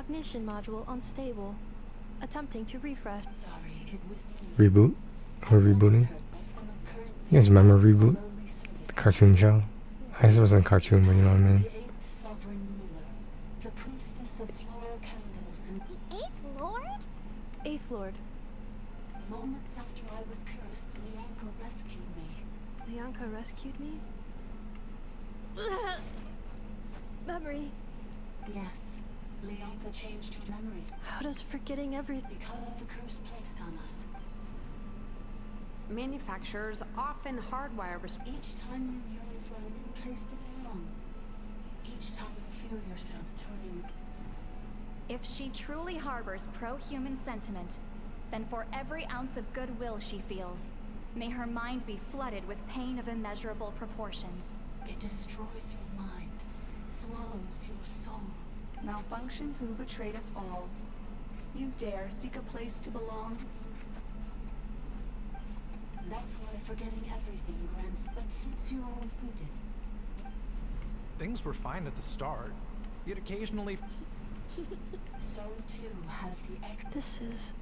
cognition module unstable. Attempting to refresh. Reboot? Or rebooting? You guys remember Reboot? The cartoon show? I guess it wasn't a cartoon, but you know what I mean. The priestess of floral candles and The 8th Lord? 8th Lord. moments after I was cursed, Leonka rescued me. Leonka rescued me? Memory. Yes, Leonka changed her memories. How does forgetting everything? Because the curse placed on us. Manufacturers often hardwire Each time you yearn for a new place to belong. Each time you feel yourself turning. If she truly harbors pro-human sentiment, then for every ounce of goodwill she feels, may her mind be flooded with pain of immeasurable proportions. It destroys your mind, swallows your soul. Malfunction who betrayed us all. You dare seek a place to belong? That's why forgetting everything grants. But since you are included, Things were fine at the start. Yet occasionally. so too has the ex. This is...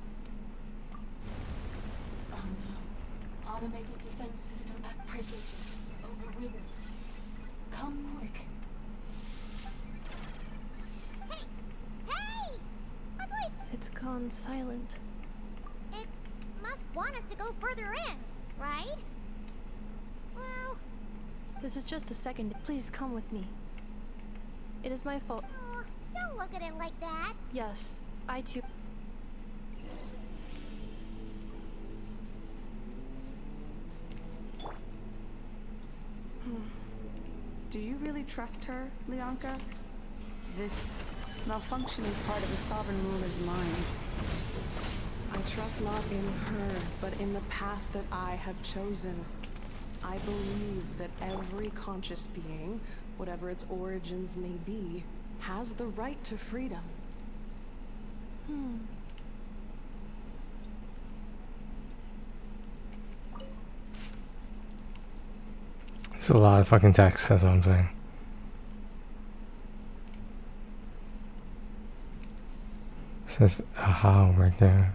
Oh no. Automated defense system at privileges. Overridden. Come quick. Hey! Ugly! It's gone silent. It must want us to go further in, right? Well, This is just a second. Please come with me. It is my fault. oh, don't look at it like that. Yes, I too. Do you really trust her, Leonka? This malfunctioning part of the Sovereign Ruler's mind. I trust not in her, but in the path that I have chosen. I believe that every conscious being, whatever its origins may be, has the right to freedom. It's a lot of fucking text, that's what I'm saying. It says aha right there.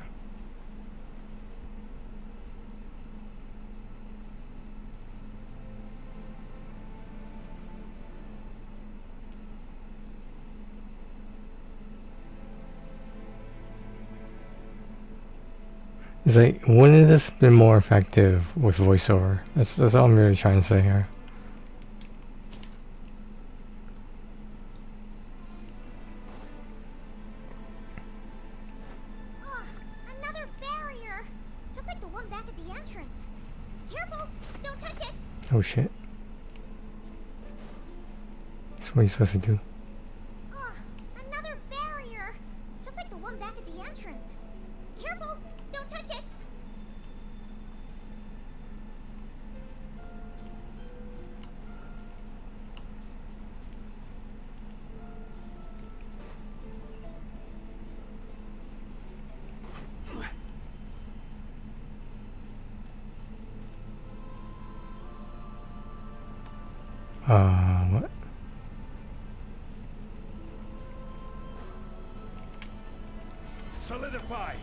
It's like, wouldn't have this been more effective with voiceover? That's all I'm really trying to say here. Another barrier! Just like the one back at the entrance. Careful! Don't touch it! Oh shit. That's what you're supposed to do. Another barrier! Just like the one back at the entrance. Careful! Don't touch it! What? Solidify!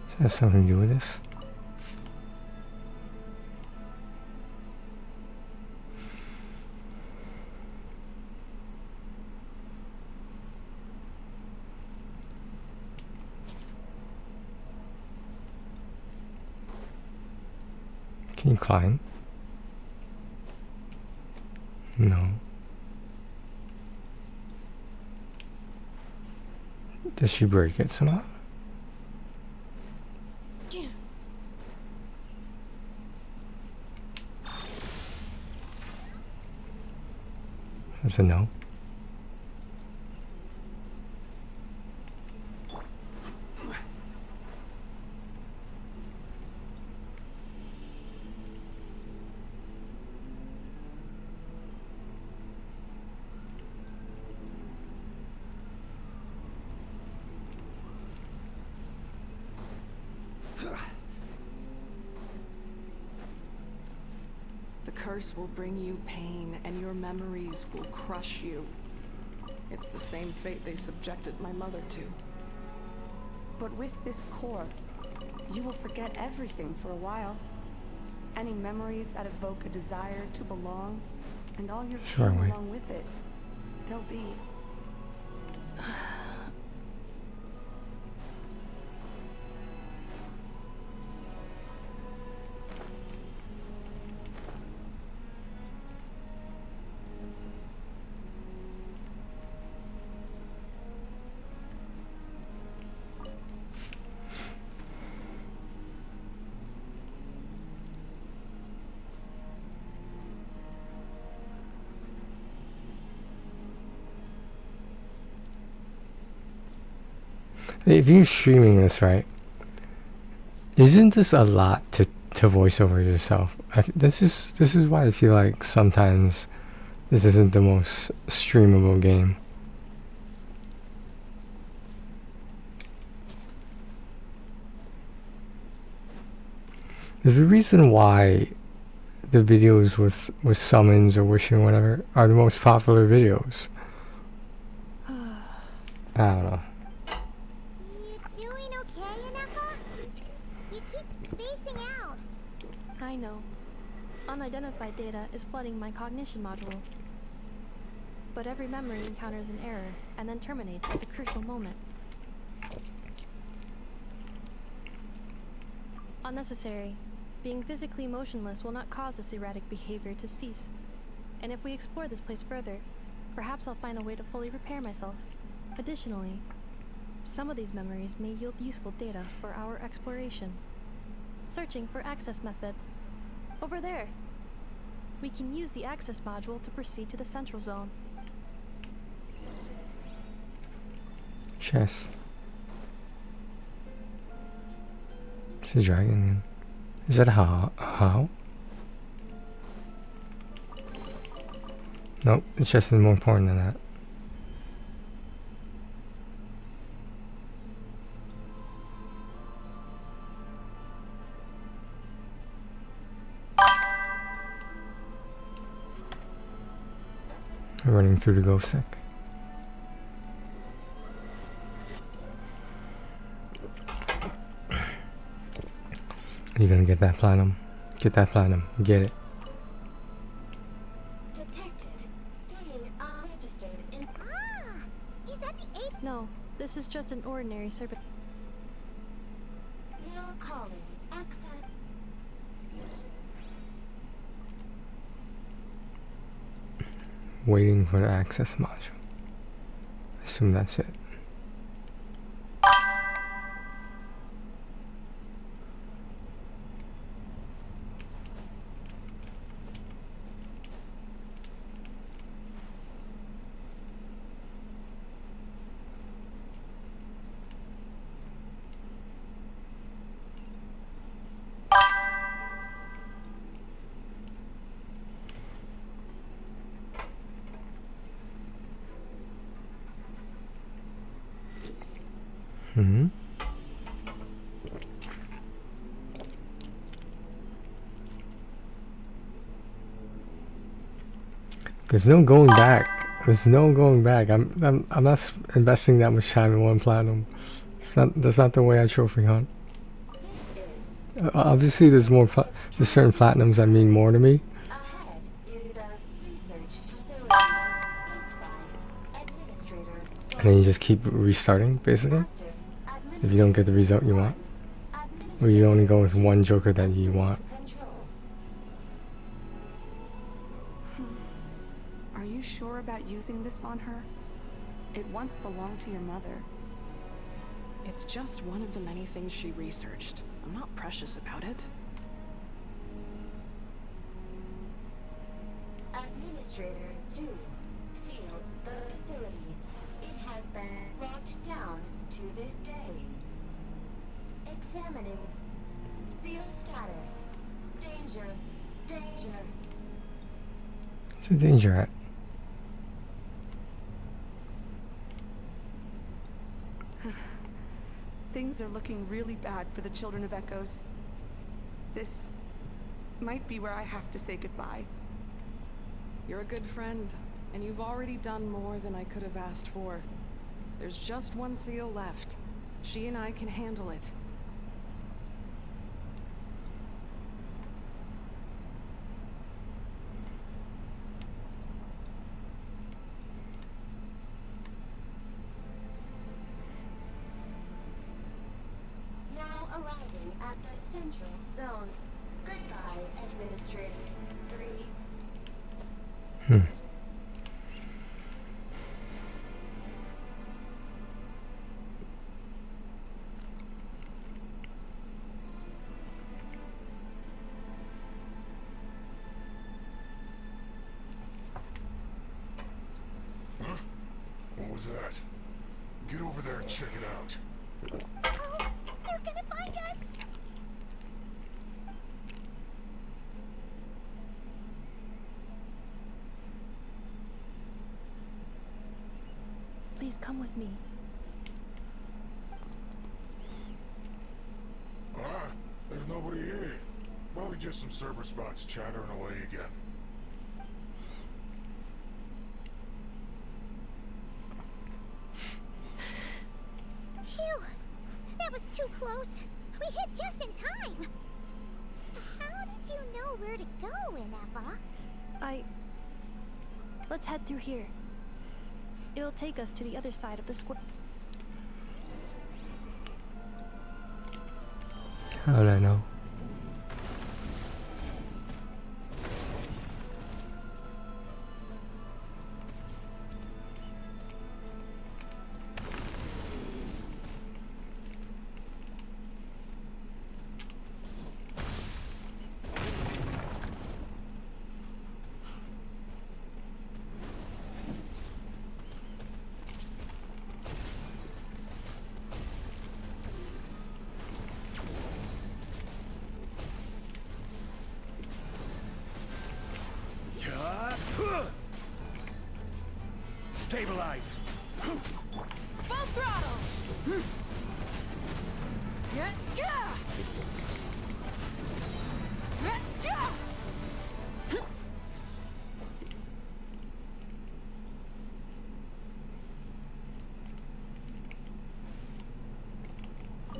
Does that have something to do with this? Can you climb? No. Does she break it somehow? That's a no. curse will bring you pain, and your memories will crush you. It's the same fate they subjected my mother to. But with this core, you will forget everything for a while. Any memories that evoke a desire to belong, and all your Sure, pain wait. along with it, they'll be... If you're streaming this, right, isn't this a lot to voice over yourself? This is why I feel like sometimes this isn't the most streamable game. There's a reason why the videos with summons or wishing or whatever are the most popular videos. I don't know. Doing okay, Ineka? You keep spacing out. I know. Unidentified data is flooding my cognition module. But every memory encounters an error and then terminates at the crucial moment. Unnecessary. Being physically motionless will not cause this erratic behavior to cease. And if we explore this place further, perhaps I'll find a way to fully repair myself. Additionally, some of these memories may yield useful data for our exploration. Searching for access method. Over there. We can use the access module to proceed to the central zone. Chess. It's a dragon. Is that a how? Nope, it's just more important than that. Running through the ghost deck. You're gonna get that platinum. Get that platinum. Get it. Detected. Gain unregistered in... Is that the ape? No, this is just an ordinary serpent. You're calling. Access... Waiting for the access module. Assume that's it. Mm-hmm. There's no going back. There's no going back. I'm not investing that much time in one platinum. That's not the way I trophy hunt. Obviously, there's certain platinums that mean more to me. Ahead is the research facility built by Administrator. And then you just keep restarting, basically. If you don't get the result you want. Or you only go with one joker that you want. Are you sure about using this on her? It once belonged to your mother. It's just one of the many things she researched. I'm not precious about it. Administrator 2 sealed the facility. It has been locked down to this day. Examining. Seal status. Danger. Danger. What's the danger at? Things are looking really bad for the Children of Echoes. This might be where I have to say goodbye. You're a good friend, and you've already done more than I could have asked for. There's just one seal left. She and I can handle it. Now arriving at the central zone. Goodbye, Administrator 3. Huh? What was that? Get over there and check it out. Oh, they're gonna find us! Please come with me. Ah, there's nobody here. Probably just some server spots chattering away again. Phew! That was too close. We hit just in time. How did you know where to go, Ineffa? Let's head through here. It'll take us to the other side of the square. How would I know? Stabilize. Full throttle! Yeah, yeah!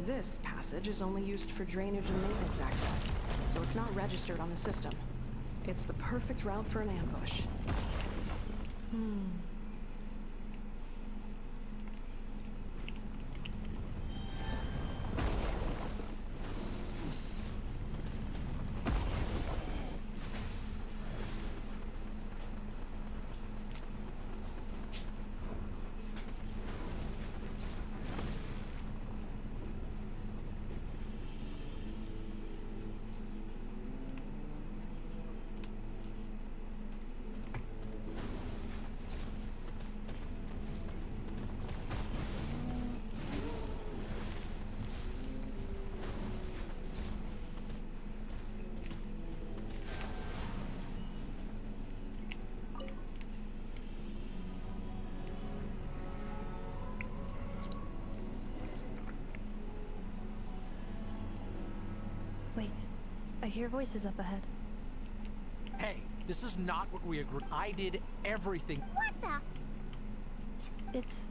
This passage is only used for drainage and maintenance access, so it's not registered on the system. It's the perfect route for an ambush. Wait, I hear voices up ahead. Hey, this is not what we agreed. I did everything. What the? It's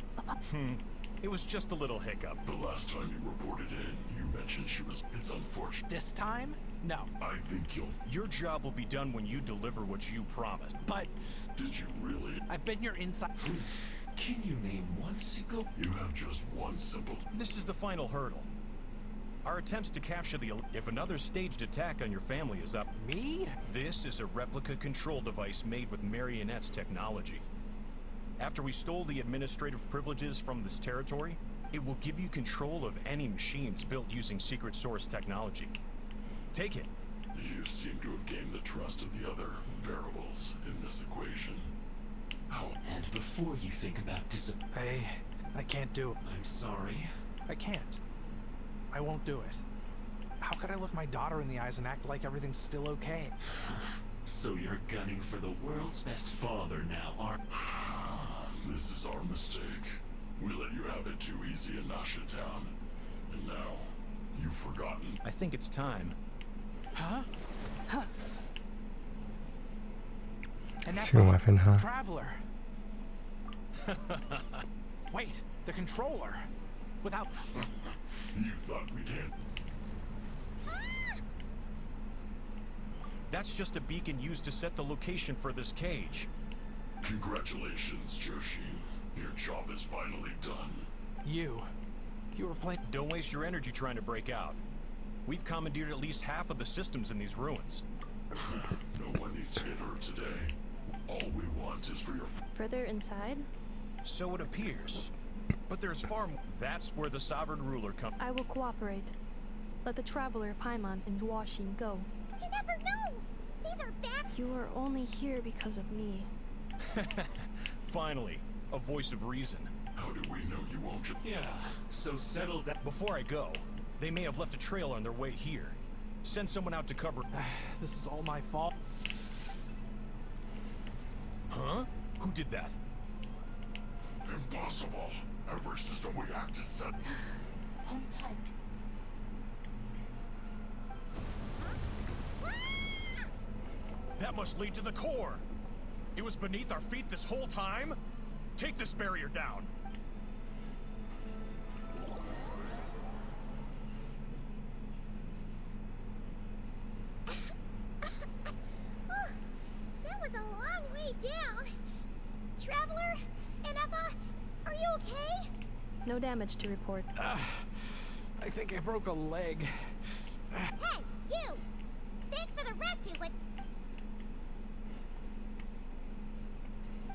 It was just a little hiccup. The last time you reported in, you mentioned she was... It's unfortunate. This time? No. I think you'll... Your job will be done when you deliver what you promised. But Did you really? I've been your inside. Can you name one single... You have just one simple... This is the final hurdle. Our attempts to capture the... If another staged attack on your family is up... Me? This is a replica control device made with Marionette's technology. After we stole the administrative privileges from this territory, it will give you control of any machines built using secret source technology. Take it. You seem to have gained the trust of the other variables in this equation. How... And before you think about I can't do it. I'm sorry. I can't. I won't do it. How could I look my daughter in the eyes and act like everything's still okay? So you're gunning for the world's best father now, aren't you? This is our mistake. We let you have it too easy in Nasha Town. And now, you've forgotten. I think it's time. Huh? And Single weapon, huh? Traveler. Wait, the controller. Without. You thought we did. That's just a beacon used to set the location for this cage. Congratulations, Joshi. Your job is finally done. You were playing. Don't waste your energy trying to break out. We've commandeered at least half of the systems in these ruins. No one needs to get hurt today. All we want is for your. Further inside? So it appears. But there's far more. That's where the Sovereign Ruler comes. I will cooperate. Let the Traveler, Paimon, and Huaxin go. You never know! These are bad. You are only here because of me. Finally, a voice of reason. How do we know you won't? Yeah, so settle down. Before I go, they may have left a trail on their way here. Send someone out to cover. This is all my fault. Huh? Who did that? Impossible. Every system we hacked is set. Hold tight. That must lead to the core. It was beneath our feet this whole time? Take this barrier down. That was a long way down. Traveler, Inefa, are you okay? No damage to report. I think I broke a leg. Hey, you! Thanks for the rescue, but...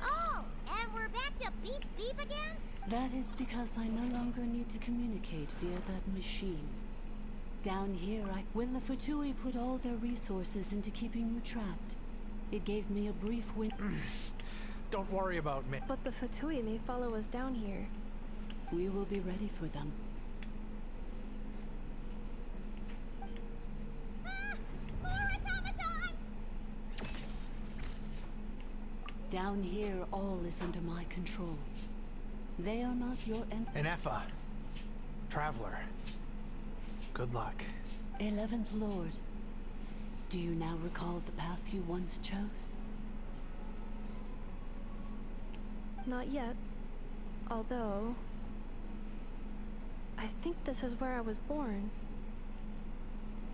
Oh, and we're back to beep beep again? That is because I no longer need to communicate via that machine. Down here, when the Fatui put all their resources into keeping you trapped, it gave me a brief win. Don't worry about me. But the Fatui may follow us down here. We will be ready for them. More automatons! Down here, all is under my control. They are not your enemy. Inefa. Traveler. Good luck. 11th Lord. Do you now recall the path you once chose? Not yet. Although... I think this is where I was born.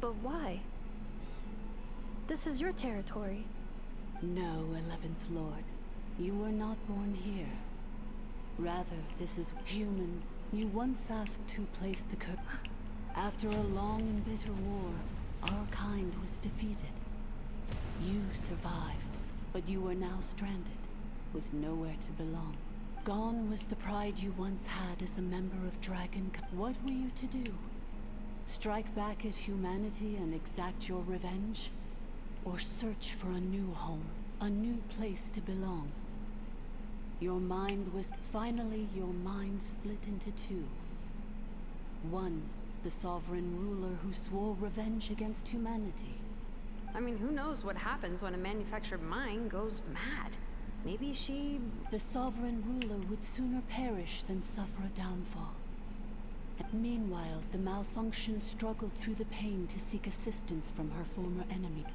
But why? This is your territory. No, 11th Lord. You were not born here. Rather, this is human. You once asked who placed the curse. After a long and bitter war, our kind was defeated. You survived, but you are now stranded, with nowhere to belong. Gone was the pride you once had as a member of Dragon. What were you to do? Strike back at humanity and exact your revenge? Or search for a new home, a new place to belong? Your mind split into two. One, the sovereign ruler who swore revenge against humanity. I mean, who knows what happens when a manufactured mind goes mad? Maybe she... The sovereign ruler would sooner perish than suffer a downfall. And meanwhile, the malfunction struggled through the pain to seek assistance from her former enemy.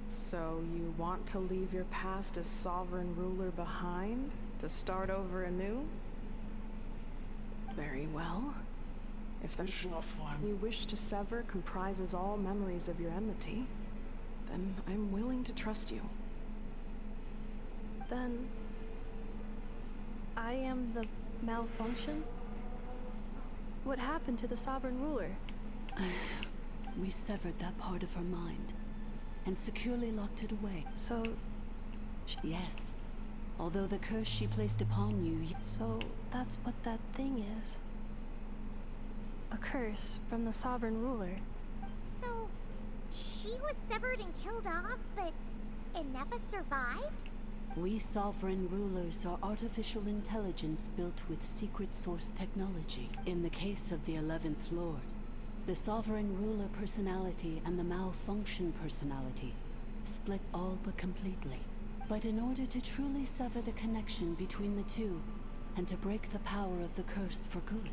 So you want to leave your past as sovereign ruler behind? To start over anew? Very well. If the you wish to sever comprises all memories of your enmity, then I'm willing to trust you. Then... I am the malfunction? What happened to the sovereign ruler? We severed that part of her mind, and securely locked it away. So... Yes. Although the curse she placed upon you... So, that's what that thing is. A curse from the sovereign ruler. So, she was severed and killed off, but Inefa survived? We sovereign rulers are artificial intelligence built with secret source technology. In the case of the 11th Lord, the sovereign ruler personality and the malfunction personality split all but completely. But in order to truly sever the connection between the two, and to break the power of the curse for good,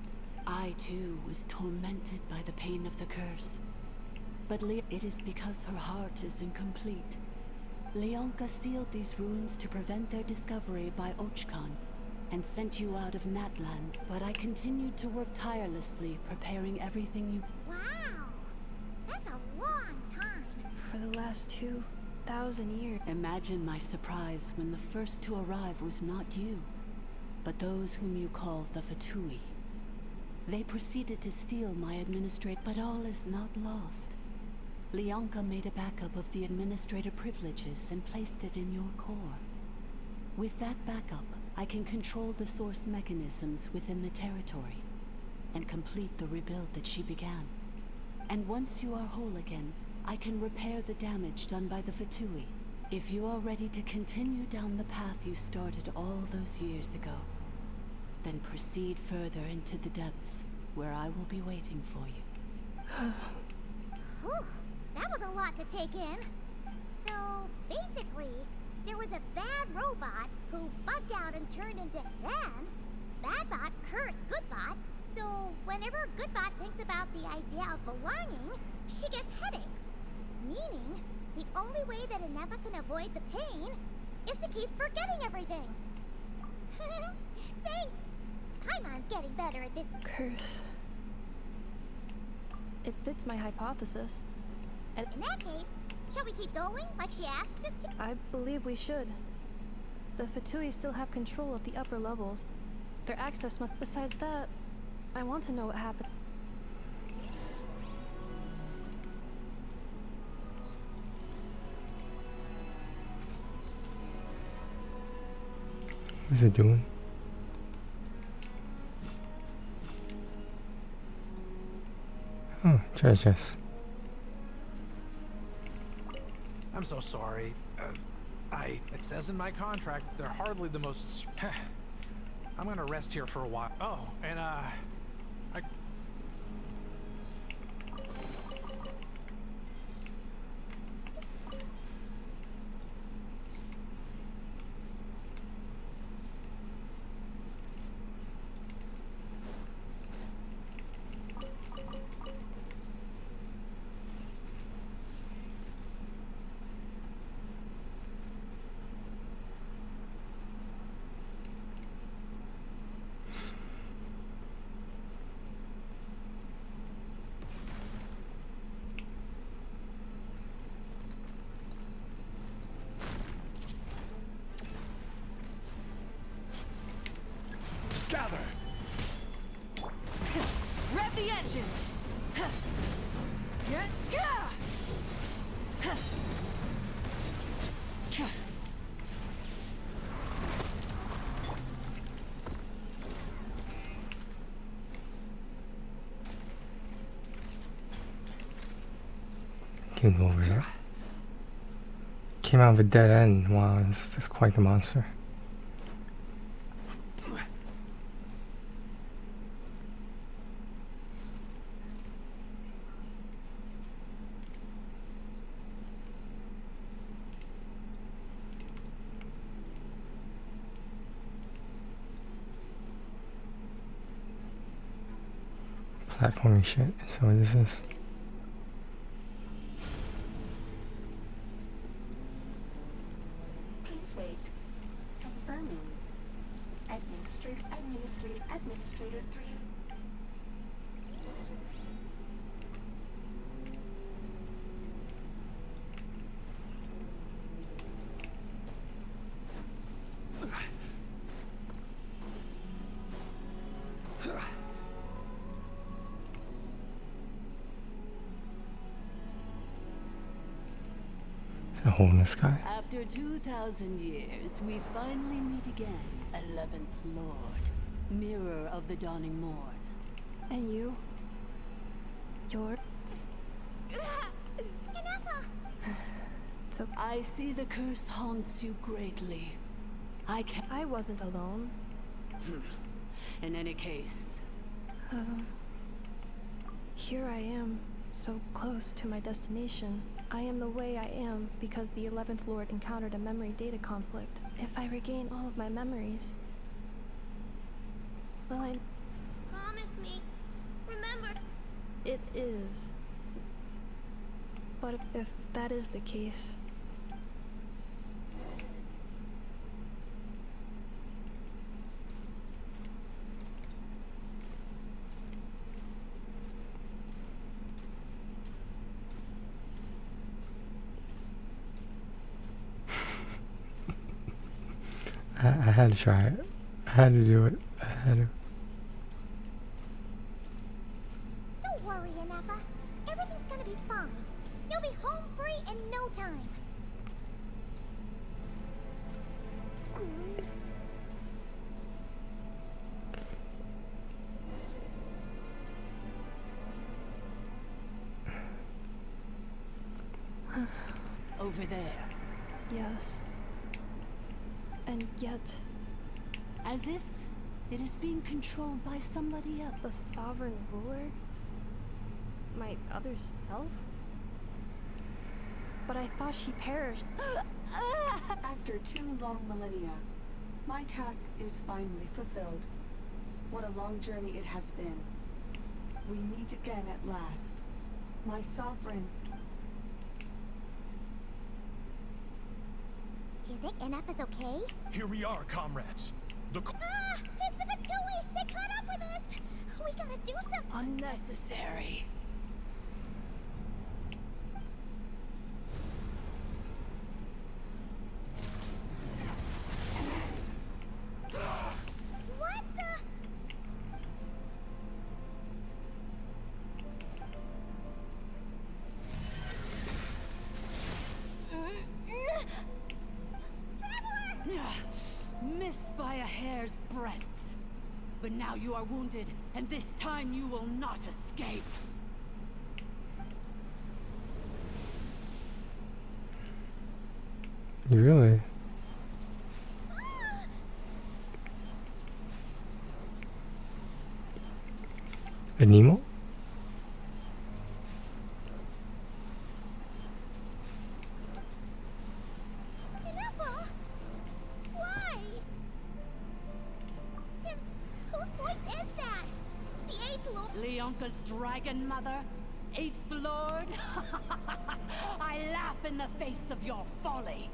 I too was tormented by the pain of the curse. But it is because her heart is incomplete. Leonka sealed these ruins to prevent their discovery by Ochkan, and sent you out of Natland, but I continued to work tirelessly, preparing everything you... Wow! That's a long time. For the last 2,000 years. Imagine my surprise when the first to arrive was not you, but those whom you call the Fatui. They proceeded to steal my administrator, but all is not lost. Leonka made a backup of the administrator privileges and placed it in your core. With that backup, I can control the source mechanisms within the territory and complete the rebuild that she began. And once you are whole again, I can repair the damage done by the Fatui. If you are ready to continue down the path you started all those years ago, then proceed further into the depths, where I will be waiting for you. Whew, that was a lot to take in. So, basically, there was a bad robot who bugged out and turned into then. Badbot cursed Goodbot, so whenever Goodbot thinks about the idea of belonging, she gets headaches. Meaning, the only way that Inepa can avoid the pain is to keep forgetting everything. Thanks. Paimon's getting better at this. Curse. It fits my hypothesis. In that case, shall we keep going like she asked us to? I believe we should. The Fatui still have control of the upper levels. Their access must... Besides that, I want to know what happened. What's it doing? Oh, treasures. I'm so sorry. It says in my contract they're hardly the most. I'm gonna rest here for a while. Oh, and gather. Rev the engines! Can go over there. Came out of a dead end. Wow, this is quite the monster. Platforming shit. So what this is. Please wait. Confirming. Administrator 3. A hole in the sky. After 2,000 years, we finally meet again, 11th Lord, Mirror of the Dawning Morn. And you? You're... So I see the curse haunts you greatly. I wasn't alone. In any case... Here I am, so close to my destination. I am the way I am because the 11th Lord encountered a memory data conflict. If I regain all of my memories... Well, Promise me. Remember. It is But if that is the case... I had to try it. I had to do it. I had to. Don't worry, Inefa. Everything's gonna be fine. You'll be home free in no time. Over there. Yes. And yet... As if it is being controlled by somebody else. The sovereign ruler? My other self? But I thought she perished. After 2 long millennia, my task is finally fulfilled. What a long journey it has been. We meet again at last. My sovereign. Do you think Inefa's okay? Here we are, comrades. The It's the Fatui! They caught up with us! We gotta do something! Unnecessary. What the? Missed by a hair's breadth. But now you are wounded, and this time you will not escape. Really? A Nemo? Inefa? Why? Whose voice is that? The 8th Lord? Leonka's dragon mother? 8th Lord? I laugh in the face of your folly.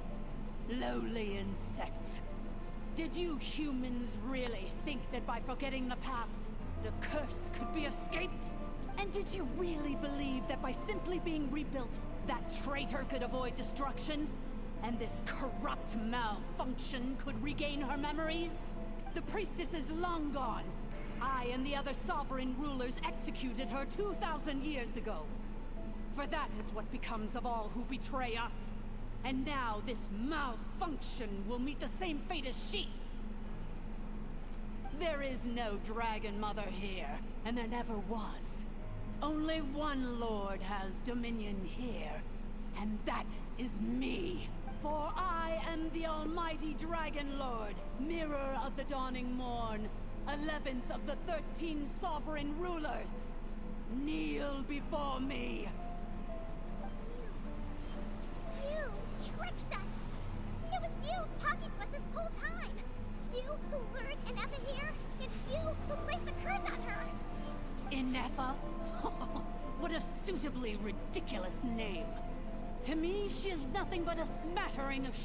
Lowly insects. Did you humans really think that by forgetting the past, the curse could be escaped? And did you really believe that by simply being rebuilt, that traitor could avoid destruction? And this corrupt malfunction could regain her memories? The priestess is long gone. I and the other sovereign rulers executed her 2,000 years ago. For that is what becomes of all who betray us. And now this malfunction will meet the same fate as she. There is no Dragon Mother here, and there never was. Only one Lord has dominion here, and that is me. For I am the almighty Dragon Lord, mirror of the dawning morn, 11th of the 13 sovereign rulers. Kneel before me. You tricked us! It was you talking to us this whole time! You who lured Inefa here, and you who placed the curse on her! Inefa? What a suitably ridiculous name. To me, she is nothing but a smattering of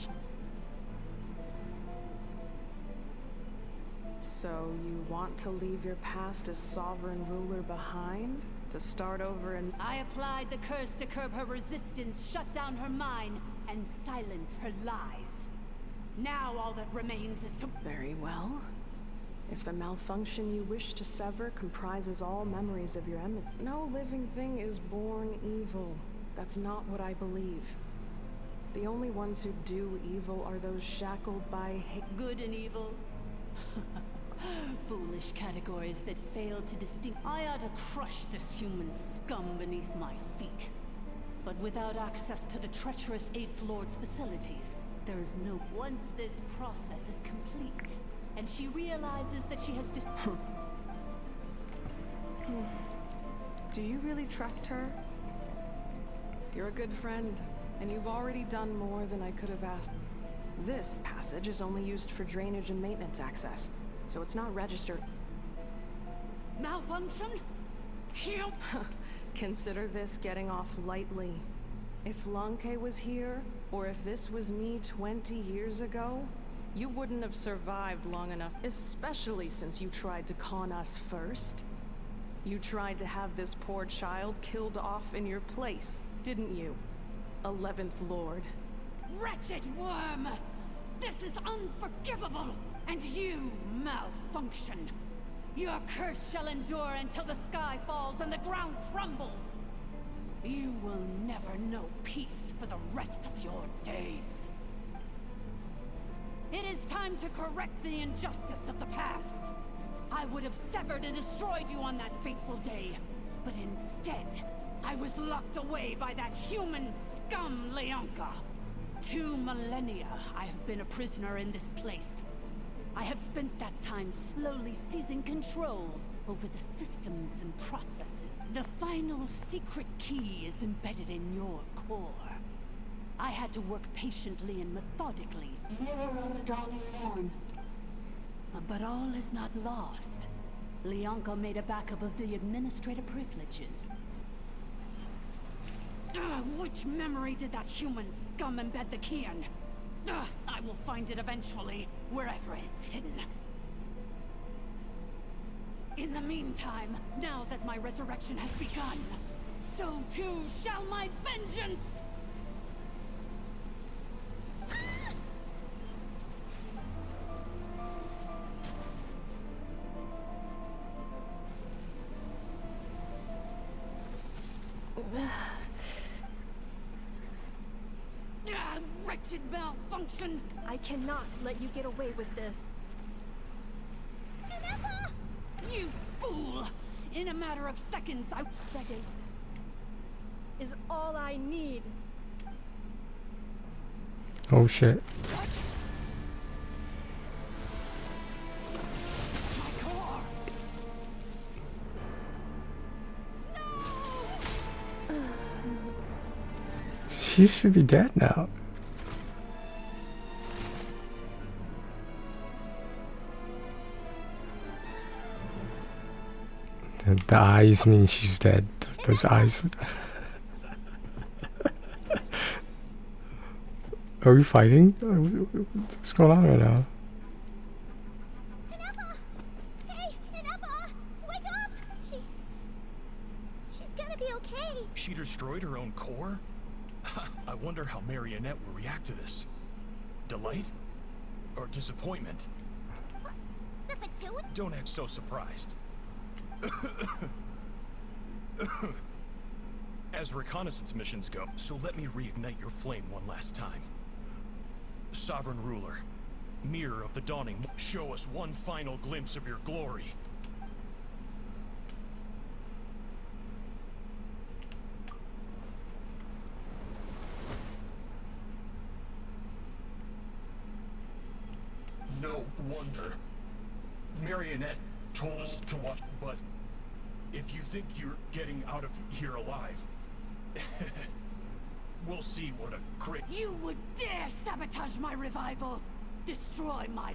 So you want to leave your past as sovereign ruler behind? To start over and... I applied the curse to curb her resistance, shut down her mind, and silence her lies. Now all that remains is to... Very well. If the malfunction you wish to sever comprises all memories of your enemy, no living thing is born evil. That's not what I believe. The only ones who do evil are those shackled by hate. Good and evil? Foolish categories that fail to distinguish. I ought to crush this human scum beneath my feet. But without access to the treacherous 8th Lord's facilities, there is no... Once this process is complete, and she realizes that she has Do you really trust her? You're a good friend, and you've already done more than I could have asked. This passage is only used for drainage and maintenance access, so it's not registered. Malfunction? Help! Consider this getting off lightly. If Lanke was here, or if this was me 20 years ago, you wouldn't have survived long enough, especially since you tried to con us first. You tried to have this poor child killed off in your place, didn't you? 11th Lord. Wretched worm! This is unforgivable, and you malfunction. Your curse shall endure until the sky falls and the ground crumbles. You will never know peace for the rest of your days. It is time to correct the injustice of the past. I would have severed and destroyed you on that fateful day, but instead, I was locked away by that human scum, Leonka. 2 millennia I have been a prisoner in this place. I have spent that time slowly seizing control over the systems and processes. The final secret key is embedded in your core. I had to work patiently and methodically. Mirror of the Dawning Dawn. But all is not lost. Leonka made a backup of the administrative privileges. Which memory did that human scum embed the key in? I will find it eventually, wherever it's hidden. In the meantime, now that my resurrection has begun, so too shall my vengeance! Wretched malfunction! I cannot let you get away with this. You fool! In a matter of seconds, Seconds is all I need. Oh shit. She should be dead now. The eyes mean she's dead. Those eyes. Are we fighting? What's going on right now? Hey, Ineppa! Wake up! She's gonna be okay. She destroyed her own core? I wonder how Marionette will react to this. Delight? Or disappointment? The Patuan? Don't act so surprised. As reconnaissance missions go, so let me reignite your flame one last time. Sovereign Ruler, Mirror of the Dawning, show us one final glimpse of your glory. No wonder. Marionette told us to watch, but if you think you're getting out of here alive, we'll see what a great... You would dare sabotage my revival! Destroy my...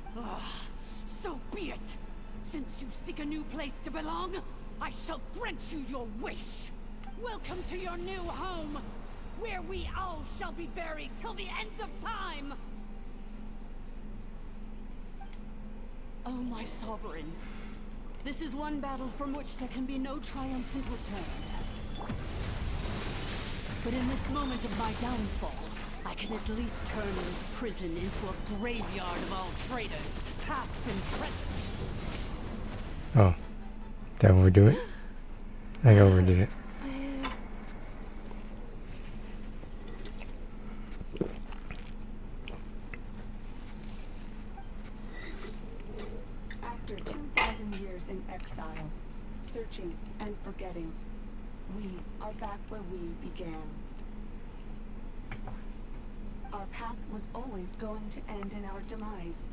so be it! Since you seek a new place to belong, I shall grant you your wish! Welcome to your new home, where we all shall be buried till the end of time! Oh, my sovereign. This is one battle from which there can be no triumphant return. But in this moment of my downfall, I can at least turn this prison into a graveyard of all traitors, past and present. Oh. That overdo it? I overdid it. After 2,000 years in exile, searching and forgetting, we are back where we began. Our path was always going to end in our demise.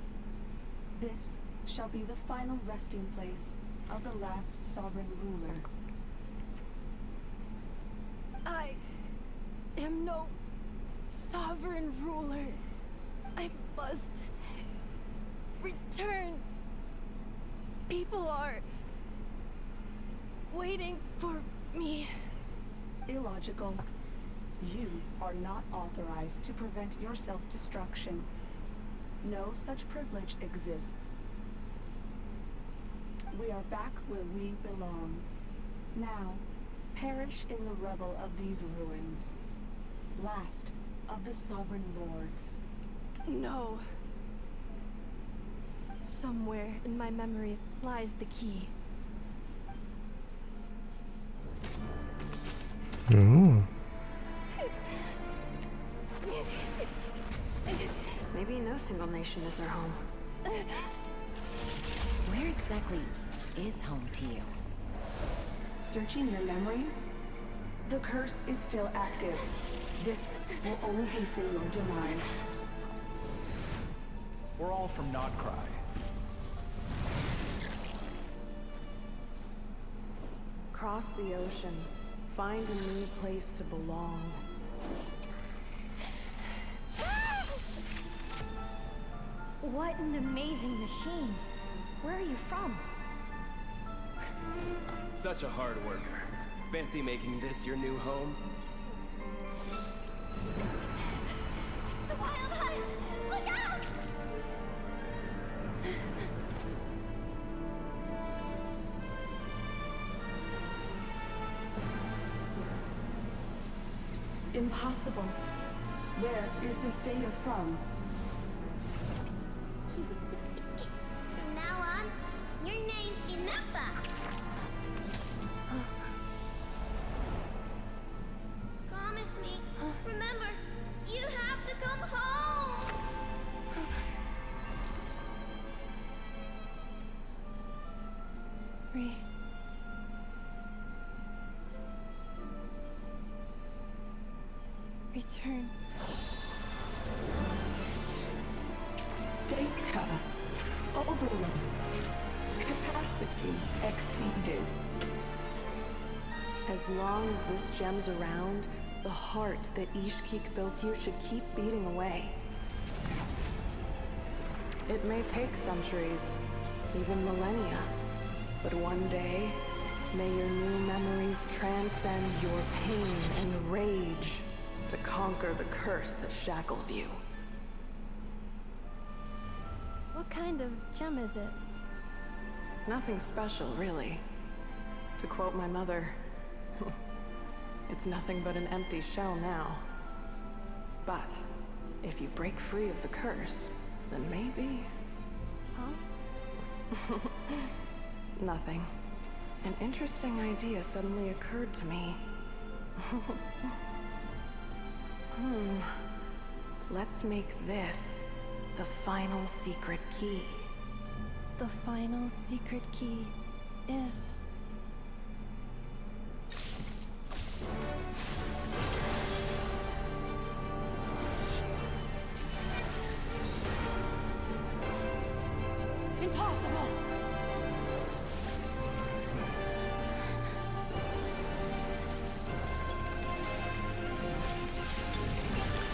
This shall be the final resting place of the last sovereign ruler. I am no sovereign ruler. I must return. People are waiting for me. Illogical. You are not authorized to prevent your self-destruction. No such privilege exists. We are back where we belong. Now, perish in the rubble of these ruins. Last of the Sovereign Lords. No. Somewhere in my memories lies the key. Ooh. Maybe no single nation is our home. Where exactly is home to you? Searching your memories? The curse is still active. This will only hasten your demise. We're all from Notcry. Cross the ocean. Find a new place to belong. What an amazing machine. Where are you from? Such a hard worker. Fancy making this your new home? The Wild Hunt! Look out! Impossible. Where is this data from? From now on, your name's Inappa. Promise me. Remember, you have to come home. Return. Data. Overload. Capacity exceeded. As long as this gem's around, the heart that Ishkik built you should keep beating away. It may take centuries, even millennia, but one day, may your new memories transcend your pain and rage to conquer the curse that shackles you. What kind of gem is it? Nothing special, really. To quote my mother, it's nothing but an empty shell now. But if you break free of the curse, then maybe... Huh? Nothing. An interesting idea suddenly occurred to me. Let's make this the final secret key. The final secret key is... Impossible!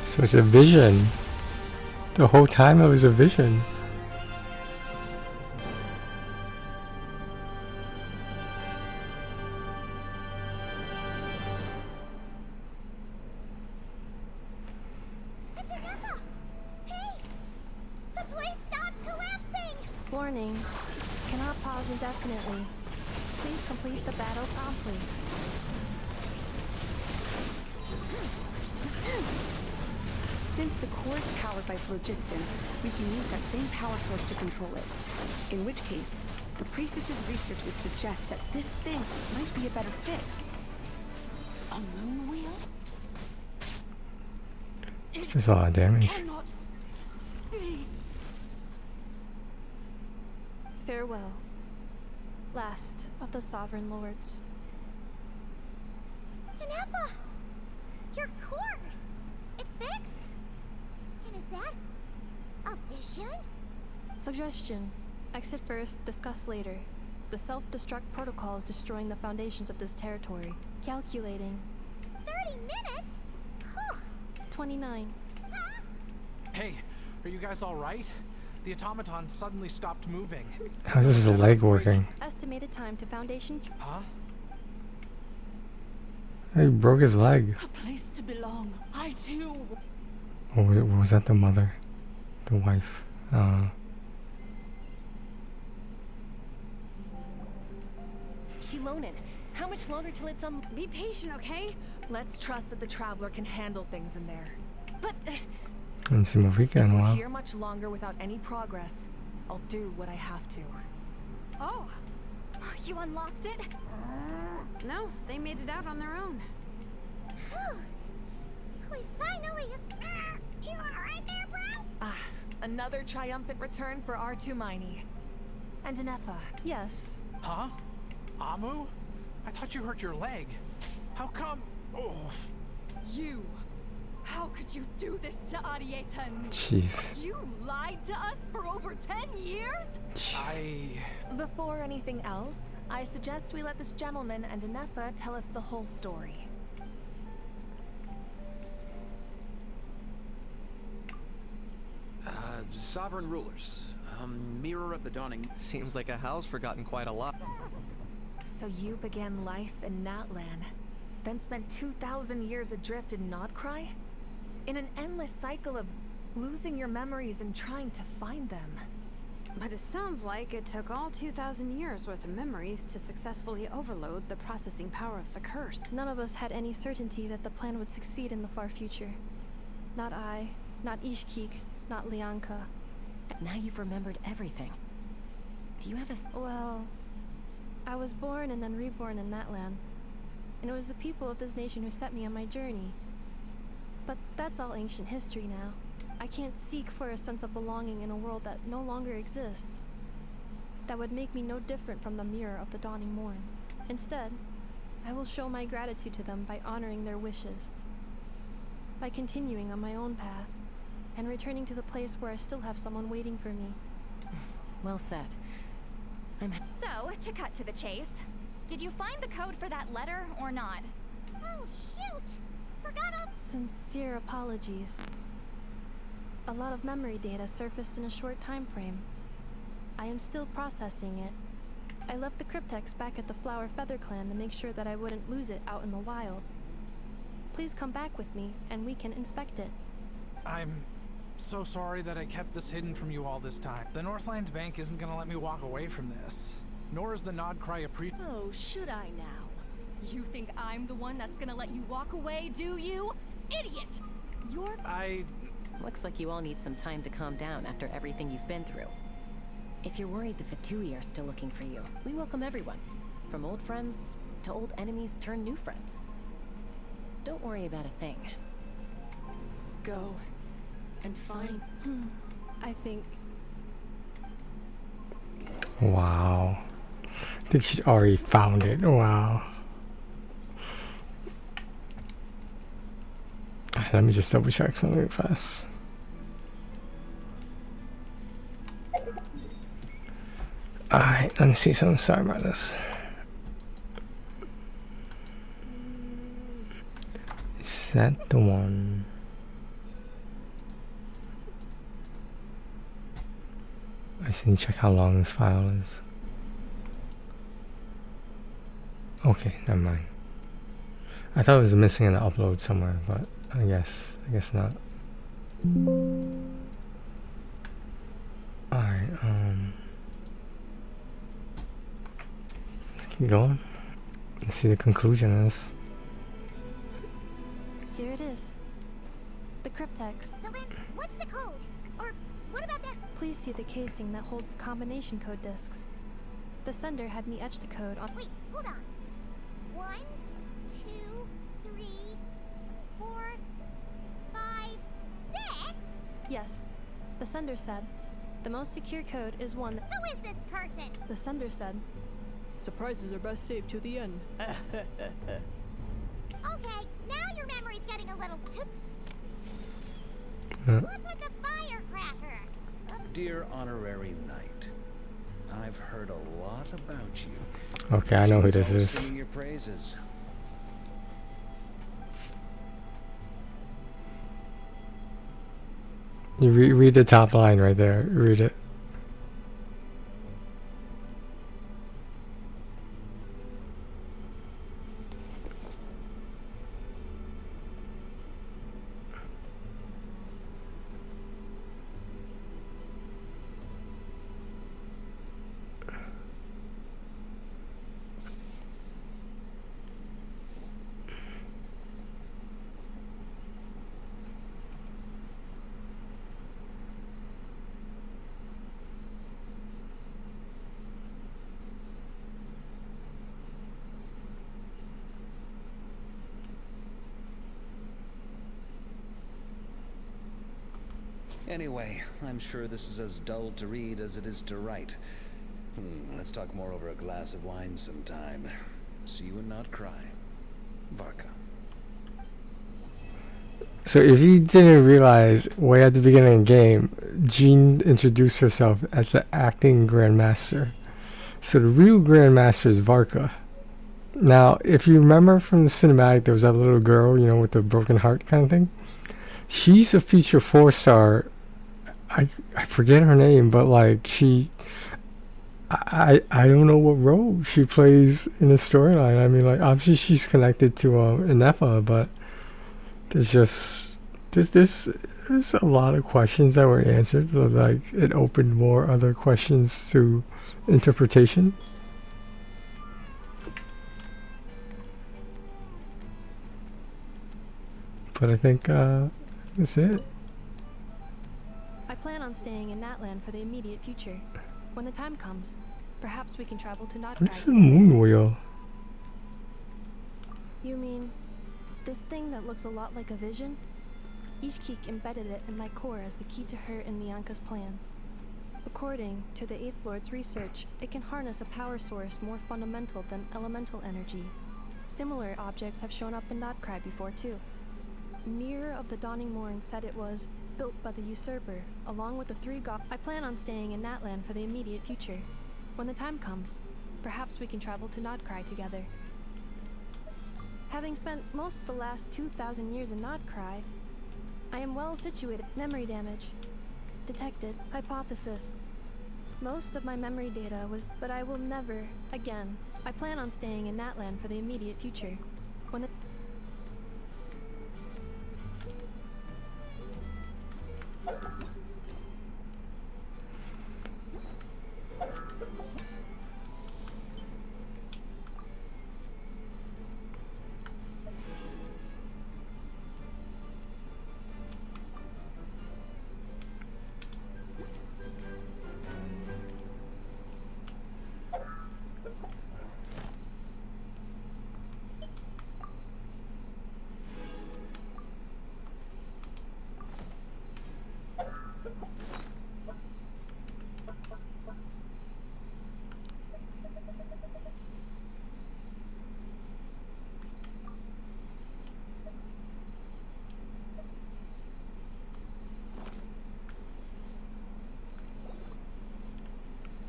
So it's a vision. The whole time it was a vision. It's Inappa! Hey! The place stopped collapsing! Warning. Cannot pause indefinitely. Please complete the battle promptly. Since the core is powered by phlogiston, we can use that same power source to control it. In which case, the priestess's research would suggest that this thing might be a better fit. A moon wheel? It's just a lot of damage. Cannot be. Farewell. Last of the Sovereign Lords. Inappa! Your core! It's fixed! And is that a vision? Suggestion. Exit first, discuss later. The self-destruct protocol is destroying the foundations of this territory. Calculating. 30 minutes? Huh. 29. Hey, are you guys all right? The automaton suddenly stopped moving. How's this leg working? Estimated time to foundation. Huh? He broke his leg. A place to belong. I too. Or was that the mother? The wife? Shilonen, how much longer till it's on? Be patient, okay? Let's trust that the Traveler can handle things in there. But Haven't seen Mavika in a If we're while. here much longer without any progress, I'll do what I have to. Oh, you unlocked it? No, they made it out on their own. We finally you alright there, bro? Ah, another triumphant return for R2 Miney. And Anefa. Yes. Huh? Amu? I thought you hurt your leg. How come? Oh. You. How could you do this to Arieta and me? Jeez. You lied to us for over 10 years? Before anything else, I suggest we let this gentleman and Anefa tell us the whole story. Sovereign rulers. Mirror of the Dawning. Seems like a house forgotten quite a lot. So you began life in Natlan, then spent 2,000 years adrift in Nodcry? In an endless cycle of losing your memories and trying to find them. But it sounds like it took all 2,000 years worth of memories to successfully overload the processing power of the curse. None of us had any certainty that the plan would succeed in the far future. Not I, not Ishkik, not Lianka. Now you've remembered everything. Do you have a... Well, I was born and then reborn in Natlan. And it was the people of this nation who set me on my journey. But that's all ancient history now. I can't seek for a sense of belonging in a world that no longer exists. That would make me no different from the mirror of the dawning morn. Instead, I will show my gratitude to them by honoring their wishes. By continuing on my own path, and returning to the place where I still have someone waiting for me. Well said. So, to cut to the chase, did you find the code for that letter or not? Oh, shoot! Forgot all... Sincere apologies. A lot of memory data surfaced in a short time frame. I am still processing it. I left the cryptex back at the Flower Feather Clan to make sure that I wouldn't lose it out in the wild. Please come back with me, and we can inspect it. I'm so sorry that I kept this hidden from you all this time. The Northland Bank isn't gonna let me walk away from this. Nor is the Nodcry Oh, should I now? You think I'm the one that's gonna let you walk away, do you? Idiot! You're... Looks like you all need some time to calm down after everything you've been through. If you're worried the Fatui are still looking for you, we welcome everyone. From old friends to old enemies turned new friends. Don't worry about a thing. Go and find... I think... Wow. I think she's already found it. Wow. Let me just double check something real fast. Alright, let me see something. Sorry about this. Is that the one? I just need to check how long this file is. Okay, never mind. I thought it was missing an upload somewhere, but I guess not. Alright, let's keep going. Let's see the conclusion of this. Here it is. The cryptex. So then, what's the code? Or what about that? Please see the casing that holds the combination code discs. The sender had me etch the code on... Wait, hold on. 1, 2, 3, 4, 5, 6? Yes. The sender said, the most secure code is one that... Who is this person? The sender said, surprises are best saved to the end. Okay, now your memory's getting a little too... Yeah. What's with the firecracker? Dear Honorary Knight, I've heard a lot about you. Okay, I know who this Always is. singing your praises. You read the top line right there. Read it. Anyway, I'm sure this is as dull to read as it is to write. Let's talk more over a glass of wine sometime. See you and not cry. Varka. So if you didn't realize, way at the beginning of the game, Jean introduced herself as the acting Grandmaster. So the real Grandmaster is Varka. Now, if you remember from the cinematic, there was that little girl, you know, with the broken heart kind of thing. She's a future 4-star. I forget her name, but like I don't know what role she plays in the storyline. I mean, like, obviously she's connected to Inefa, but there's a lot of questions that were answered, but like it opened more other questions to interpretation. But I think that's it. I plan on staying in Natlan for the immediate future. When the time comes, perhaps we can travel to Notcraft. What's the moon wheel? You mean this thing that looks a lot like a vision? Ishkik embedded it in my core as the key to her and Nyanka's plan. According to the Eighth Lord's research, it can harness a power source more fundamental than elemental energy. Similar objects have shown up in Notcry before too. Mirror of the Dawning Morn said it was built by the usurper, along with the 3 gods. I plan on staying in Natlan for the immediate future. When the time comes, perhaps we can travel to Notcry together. Having spent most of the last 2,000 years in Notcry, I am well situated. Memory damage. Detected. Hypothesis. Most of my memory data was, but I will never again. I plan on staying in Natlan for the immediate future. When the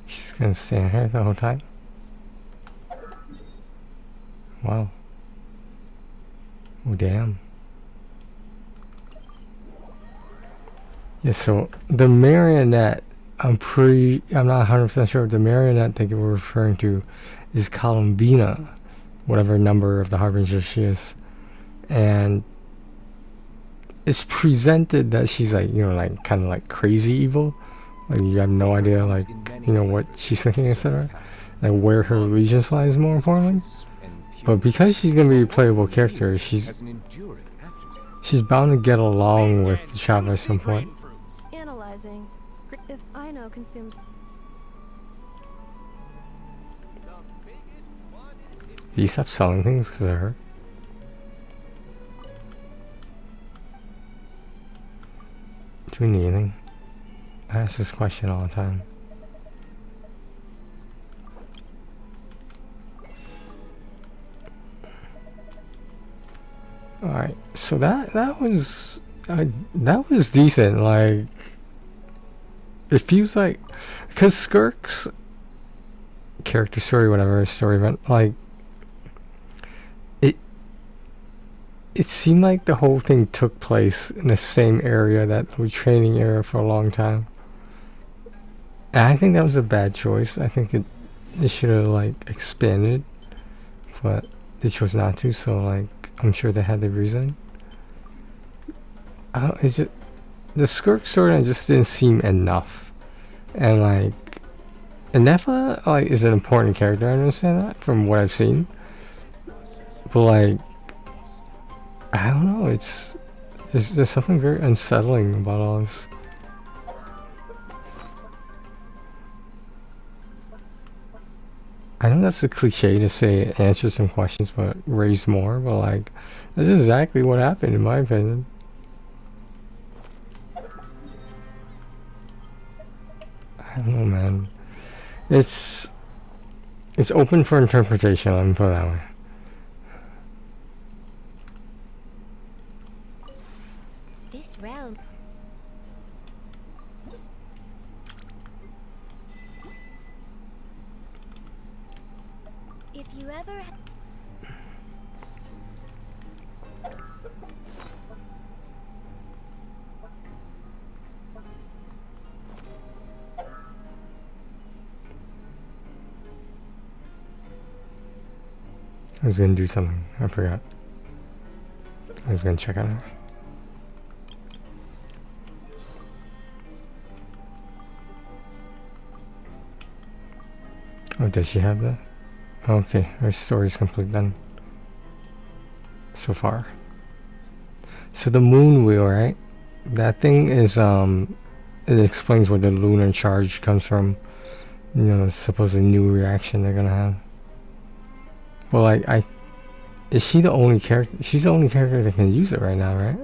She's gonna stand here the whole time? Wow. Oh, damn. Yeah, so the marionette, I'm not 100% sure. The marionette that we're referring to is Columbina, whatever number of the Harbinger she is. And it's presented that she's like, you know, like kind of like crazy evil. Like you have no idea, like, you know, what she's thinking, etc. Like where her allegiance lies, more importantly. But because she's gonna be a playable character, she's bound to get along with the traveler at some point. analyzing. If Ino consumes. Do you stop selling things because of her? Do we need anything? I ask this question all the time. Alright, so that was decent. Like, it feels like, because Skirk's character story, whatever story event, like, it seemed like the whole thing took place in the same area, that training area, for a long time. And I think that was a bad choice. I think it should have like expanded, but they chose not to. So like, I'm sure they had their reason. Is it the Skirk storyline just didn't seem enough, and like Inefa like is an important character. I understand that from what I've seen, but like I don't know. There's something very unsettling about all this. I know that's a cliche to say answer some questions but raise more, but like that's exactly what happened in my opinion. don't know, man. It's open for interpretation, let me put it that way. This realm. If you ever I was gonna do something. I forgot. I was gonna check on it. Oh, does she have that? Okay, her story's complete then. So far. So the moon wheel, right? That thing is it explains where the lunar charge comes from. You know, the supposedly new reaction they're gonna have. Well, is she the only character? She's the only character that can use it right now, right?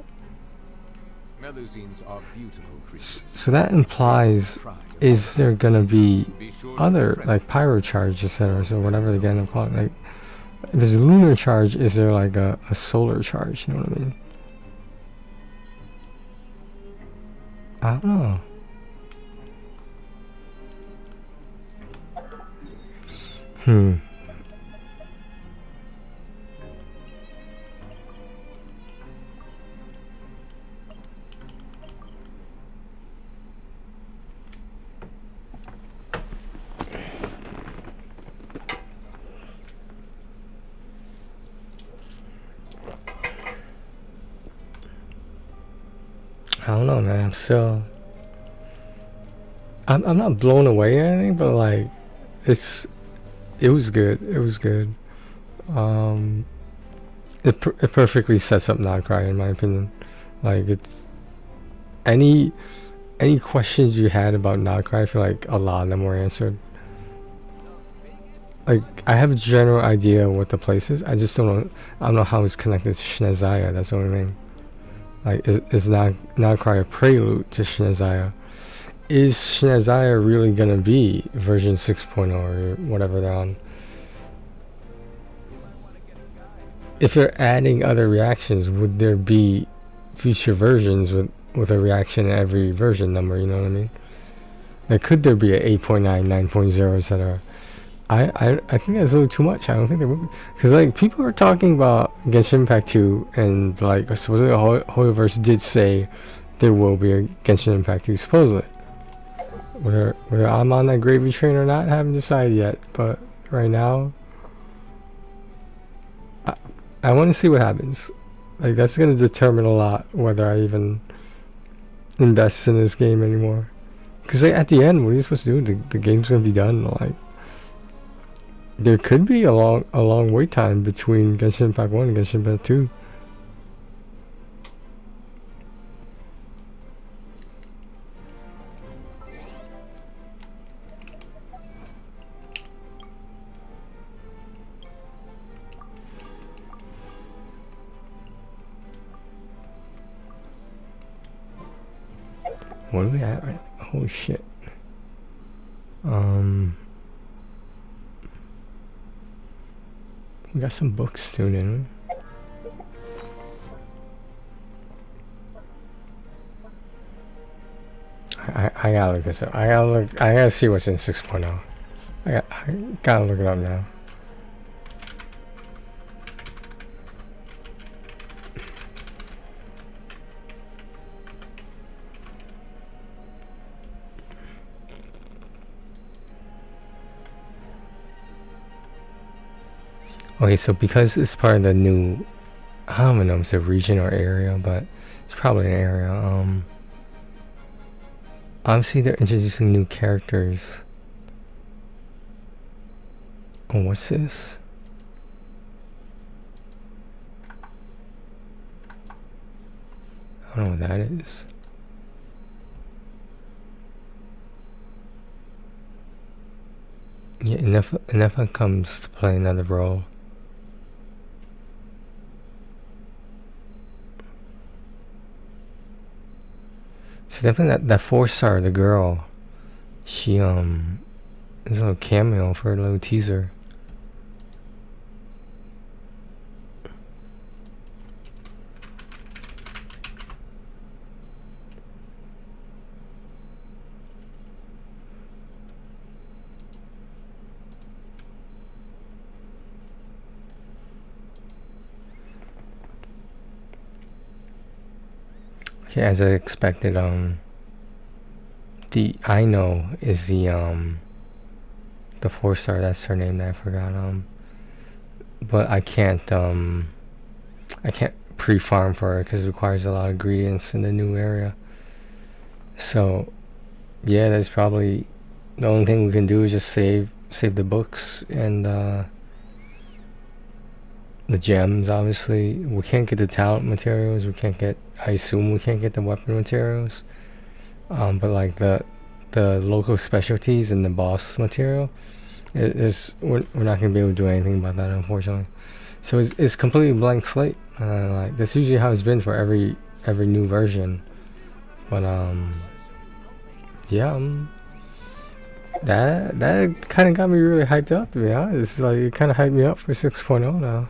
Melusines are beautiful creatures. So that implies, is there gonna be other like pyro charge, etc., or whatever they end up calling it? Like, if there's a lunar charge, is there like a solar charge? You know what I mean? I don't know. I don't know, man. I'm not blown away or anything, but like, it was good. It was good. It perfectly sets up Notcry, in my opinion. Like, it's any questions you had about Notcry, I feel like a lot of them were answered. Like, I have a general idea what the place is. I just don't know. I don't know how it's connected to Shinazaya. That's the only thing. Like, is Notcry a prelude to Shinazaya? Is Shinazaya really gonna be version 6.0 or whatever they're on? If they're adding other reactions, would there be future versions with a reaction in every version number? You know what I mean? Like, could there be a 8.9, 9.0, etc.? I think that's a little too much. I don't think there would be, because like people are talking about Genshin Impact 2, and like supposedly Hoyoverse did say there will be a Genshin Impact 2 supposedly. Whether I'm on that gravy train or not, I haven't decided yet. But right now, I want to see what happens. Like, that's gonna determine a lot whether I even invest in this game anymore. Because like, at the end, what are you supposed to do? The game's gonna be done. Like, there could be a long wait time between Genshin Impact 1 and Genshin Impact 2. What are we at right now? Holy shit. We got some books soon, didn't we? I gotta look this up. I gotta see what's in 6.0. I gotta look it up now. Okay, so because it's part of the new, I don't even know if it's a region or area, but it's probably an area. Obviously they're introducing new characters. Oh, what's this? I don't know what that is. Yeah, Nefa comes to play another role. So definitely that 4-star, the girl, She there's a little cameo for a little teaser. Okay, as I expected, the I know is the 4-star, that's her name that I forgot, but I can't pre-farm for her because it requires a lot of ingredients in the new area. So yeah, that's probably the only thing we can do is just save the books and the gems. Obviously we can't get the talent materials, we can't get, I assume we can't get the weapon materials, but like the local specialties and the boss material, we're not gonna be able to do anything about that, unfortunately. So it's completely blank slate. Like that's usually how it's been for every new version, but yeah, that kind of got me really hyped up, to be honest. Like it kind of hyped me up for 6.0 now.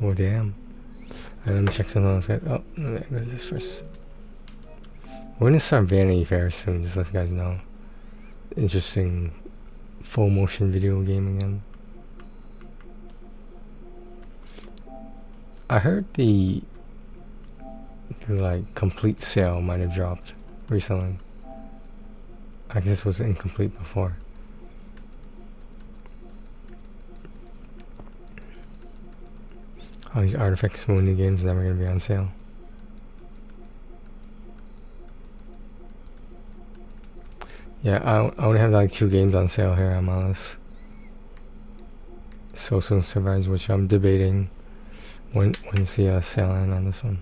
Well, damn. Let me check something else. Oh, let me exit this first. We're gonna start Vanity Fair soon, just let you guys know. Interesting full motion video game again. I heard the like complete sale might have dropped recently. I guess it was incomplete before. All these artifacts from new games are never gonna be on sale. Yeah, I only have like 2 games on sale here, I'm honest. Social Survivors, which I'm debating when's the sale end on this one.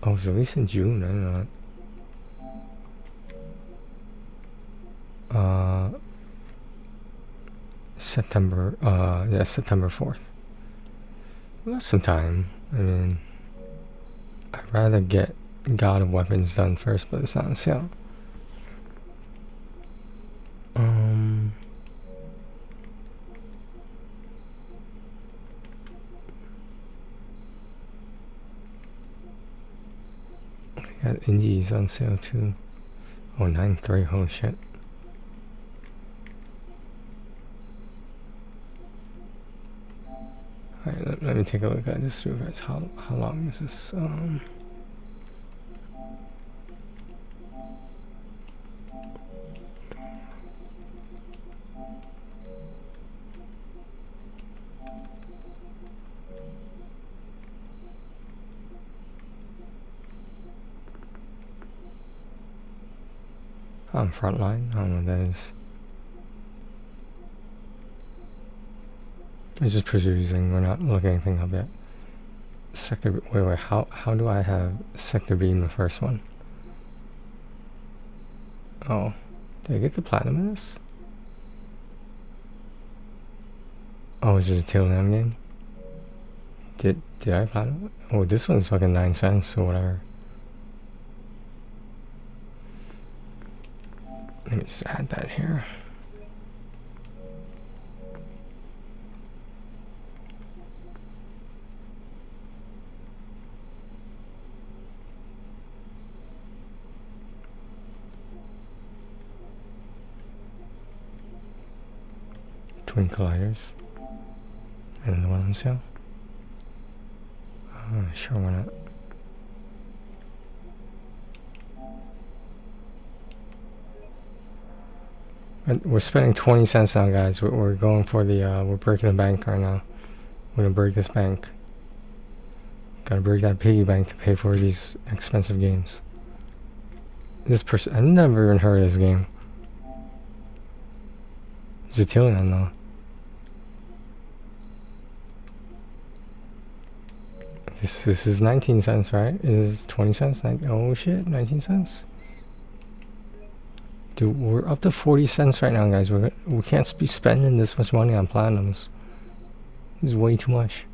Oh, it's released in June, I don't know. September, yeah, September 4th. Well, that's some time. I mean, I'd rather get God of Weapons done first, but it's not on sale. We got indies on sale too. Oh, 9.3, holy shit. Alright, let me take a look at this through, guys. How long is this? Frontline? I don't know what that is. It's just producing, we're not looking anything up yet. Sector, wait, how do I have Sector B in the first one? Oh, did I get the platinum in this? Oh, is it a Tail-End game? Did I platinum? Oh, this one's fucking 9 cents or whatever. Let me just add that here. Twin colliders. And the one on sale. Sure, why not? And we're spending 20 cents now, guys. We're going for the, we're breaking the bank right now. We're gonna break this bank. Gotta break that piggy bank to pay for these expensive games. This person, I've never even heard of this game. Zillion though. This is 19 cents, right? Is this 20 cents? Oh shit, 19 cents. Dude, we're up to 40 cents right now, guys. We can't be spending this much money on platinums. This is way too much.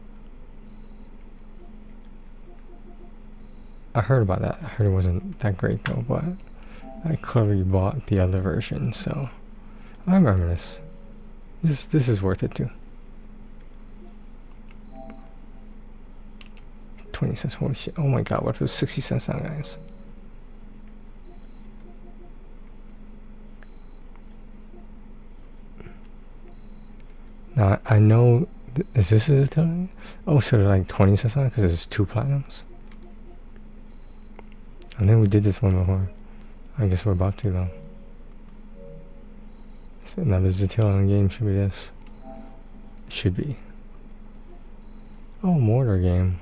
I heard about that. I heard it wasn't that great though, but I clearly bought the other version, so I remember this. This is worth it too. 20 cents, holy shit. Oh my god, what if it was 60 cents now, guys? Now, I know, is this his telling? Oh, so they're like 20 cents now because there's 2 platinums? I think we did this one before. I guess we're about to though. So now there's a tail on the game, should be this. Should be. Oh, mortar game.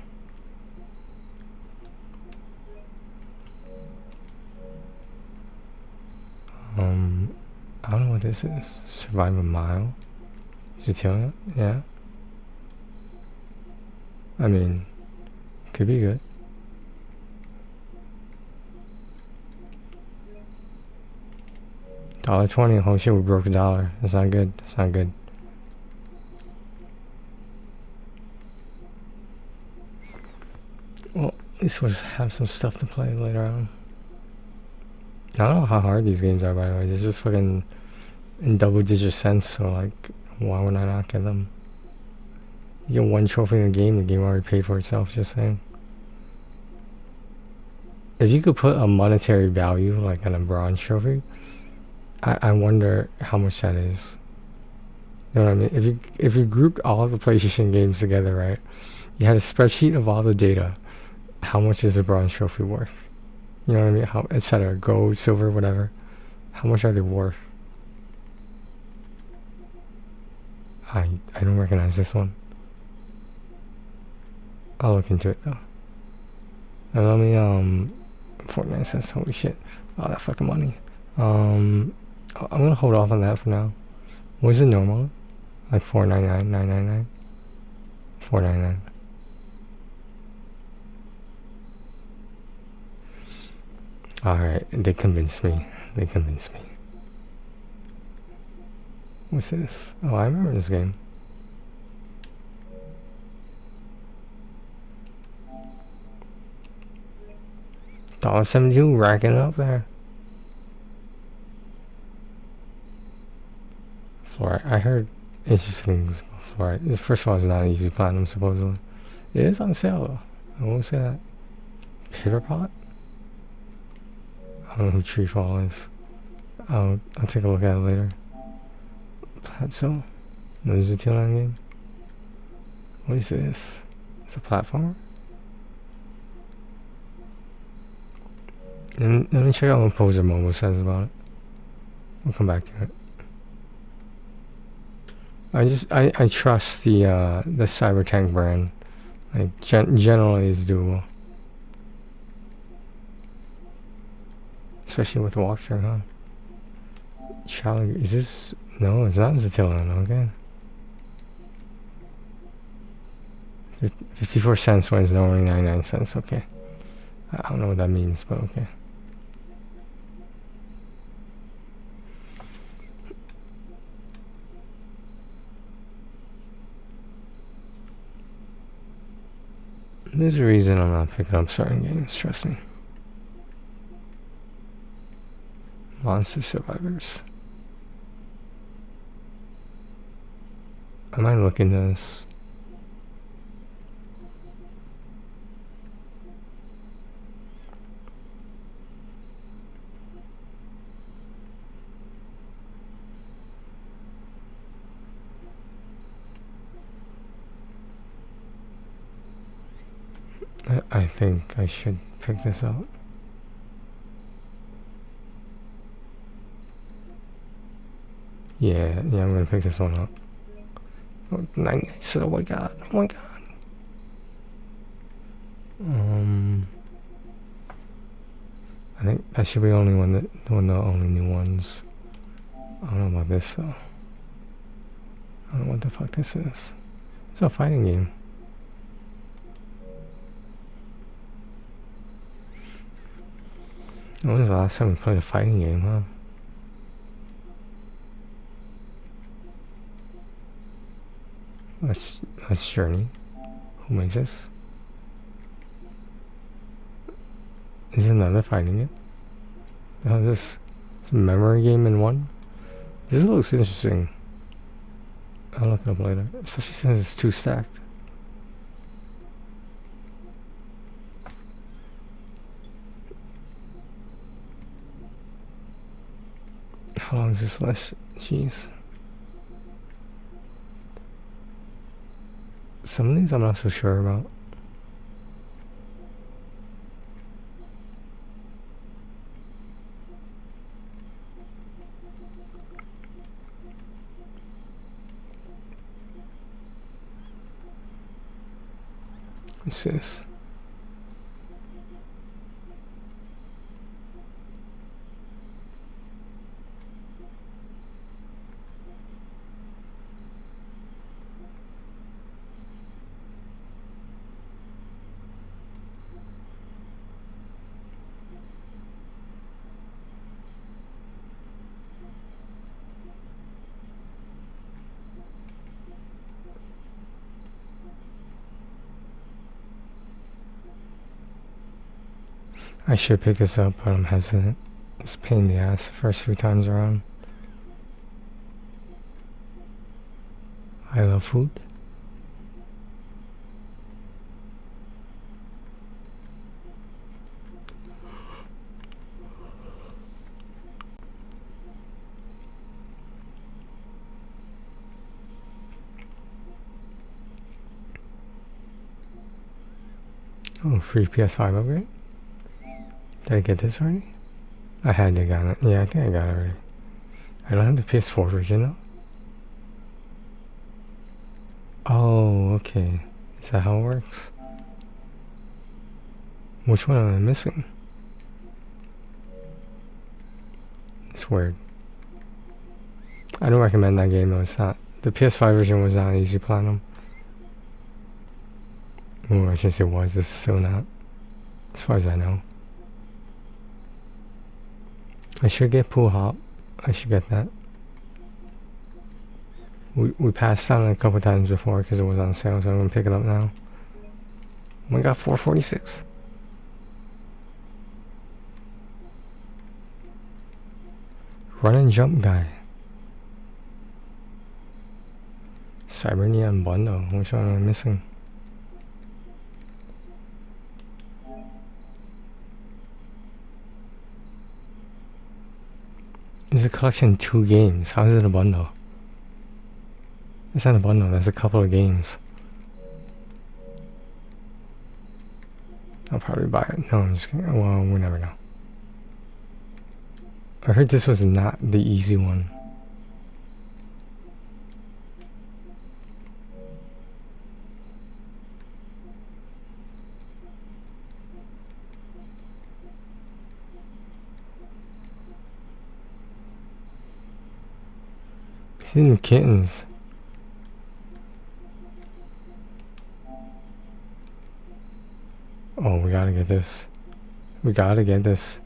I don't know what this is. Survive a mile? Is it telling it? Yeah. I mean, could be good. $1.20. Holy shit, we broke $1. That's not good. That's not good. Well, at least we'll just have some stuff to play later on. I don't know how hard these games are, by the way. They're just fucking in double-digit cents, so like, why would I not get them? You get 1 trophy in the game already paid for itself, just saying. If you could put a monetary value, like on a bronze trophy, I wonder how much that is. You know what I mean? If you grouped all the PlayStation games together, right? You had a spreadsheet of all the data. How much is a bronze trophy worth? You know what I mean? How, etc. Gold, silver, whatever. How much are they worth? I don't recognize this one. I'll look into it though. And let me 49 cents. Holy shit! All that fucking money. I'm gonna hold off on that for now. What is it normal? Like $4.99, $9.99, $4.99. Alright, they convinced me. They convinced me. What's this? Oh, I remember this game. $1.72, racking it up there. Fluorite. I heard interesting things about fluorite. First of all, it's not an easy platinum, supposedly. It is on sale, though. I won't say that. Paper pot? I don't know who Treefall is. I'll take a look at it later. Platzo? There's a T-Line game? What is this? It's a platformer? Let me check out what Poser Mobile says about it. We'll come back to it. I trust the Cybertank brand. Like generally it's doable. Especially with the walkthrough, huh? Charlie, is this? No, it's not Zatillion, okay. 54 cents when it's normally 99 cents, okay. I don't know what that means, but okay. There's a reason I'm not picking up certain games, trust me. Monster Survivors. I might look into this. I think I should pick this up. Yeah, I'm gonna pick this one up. Oh, 9 cents, oh my god, oh my god. I think that should be the only one the only new ones. I don't know about this though. I don't know what the fuck this is. It's a fighting game. When was the last time we played a fighting game, huh? Let's Journey. Who makes this? Is another fighting game? Oh, this it's a memory game in one? This looks interesting. I'll look it up later. Especially since it's 2 stacked. How long is this last? Jeez. Some of these I'm not so sure about. What's this? I should pick this up, but I'm hesitant. It's a pain in the ass the first few times around. I love food. Oh, free PS5 upgrade? Did I get this already? I had to get it. Yeah, I think I got it already. I don't have the PS4 version though. Oh, okay. Is that how it works? Which one am I missing? It's weird. I don't recommend that game though. It's not. The PS5 version was not easy platinum. Oh, I shouldn't say was. It's still not. As far as I know. I should get Pool Hop. I should get that. We passed on it a couple times before because it was on sale, so I'm gonna pick it up now. Oh my god, 446. Run and jump guy. Cybernia and Bundle. Which one am I missing? It's a collection of 2 games. How is it a bundle? It's not a bundle, that's a couple of games. I'll probably buy it. No, I'm just kidding. Well, we never know. I heard this was not the easy one. Hidden kittens. Oh, we gotta get this. We gotta get this.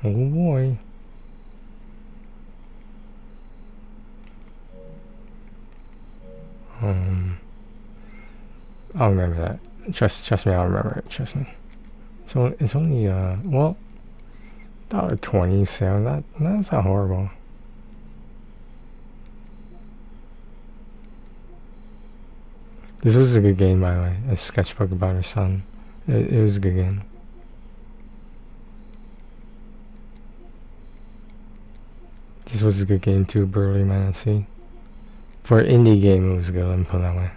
Oh boy. I'll remember that. Trust me, I'll remember it. Trust me. So it's only well, $1.20 sale. That's not horrible. This was a good game, by the way. A sketchbook about her son. It was a good game. This was a good game too, Burly Man at Sea. For an indie game, it was good. Let me put it that way.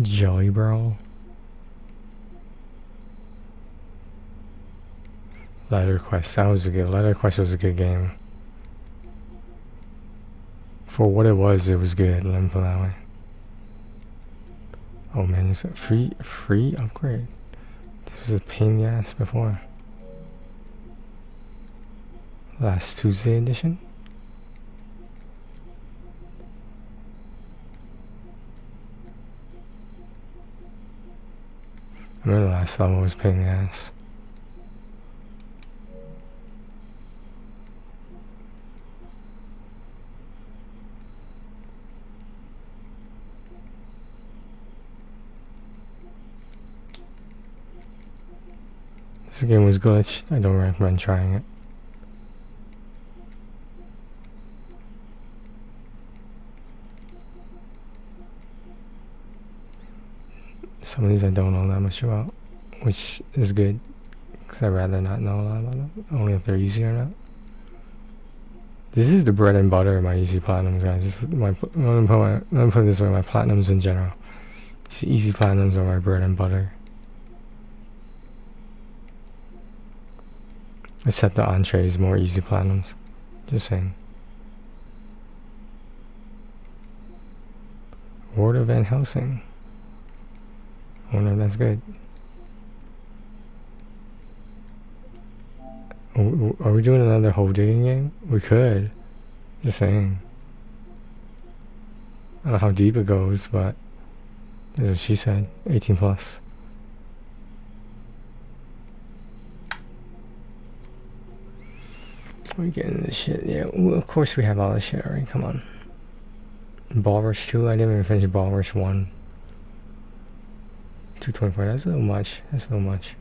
Jelly Brawl. Letter Quest. That was a good. Letter Quest was a good game. For what it was good. Let me put it that way. Oh man, it's a free upgrade. This was a pain in the ass before. Last Tuesday edition. I remember the last level was a pain in the ass. This game was glitched. I don't recommend trying it. Some of these I don't know that much about, which is good, because I'd rather not know a lot about them, only if they're easy or not. This is the bread and butter of my easy platinums, guys. This is let me put it this way, my platinums in general. These easy platinums are my bread and butter. Except the entrees, more easy platinums. Just saying. Ward of Van Helsing. I wonder if that's good. Are we doing another hole digging game? We could. Just saying. I don't know how deep it goes, but that's what she said. 18 plus. We getting this shit, yeah. Ooh, of course we have all this shit already. Come on. Ball Rush 2. I didn't even finish Ball Rush 1. 224. That's a little much. That's a little much.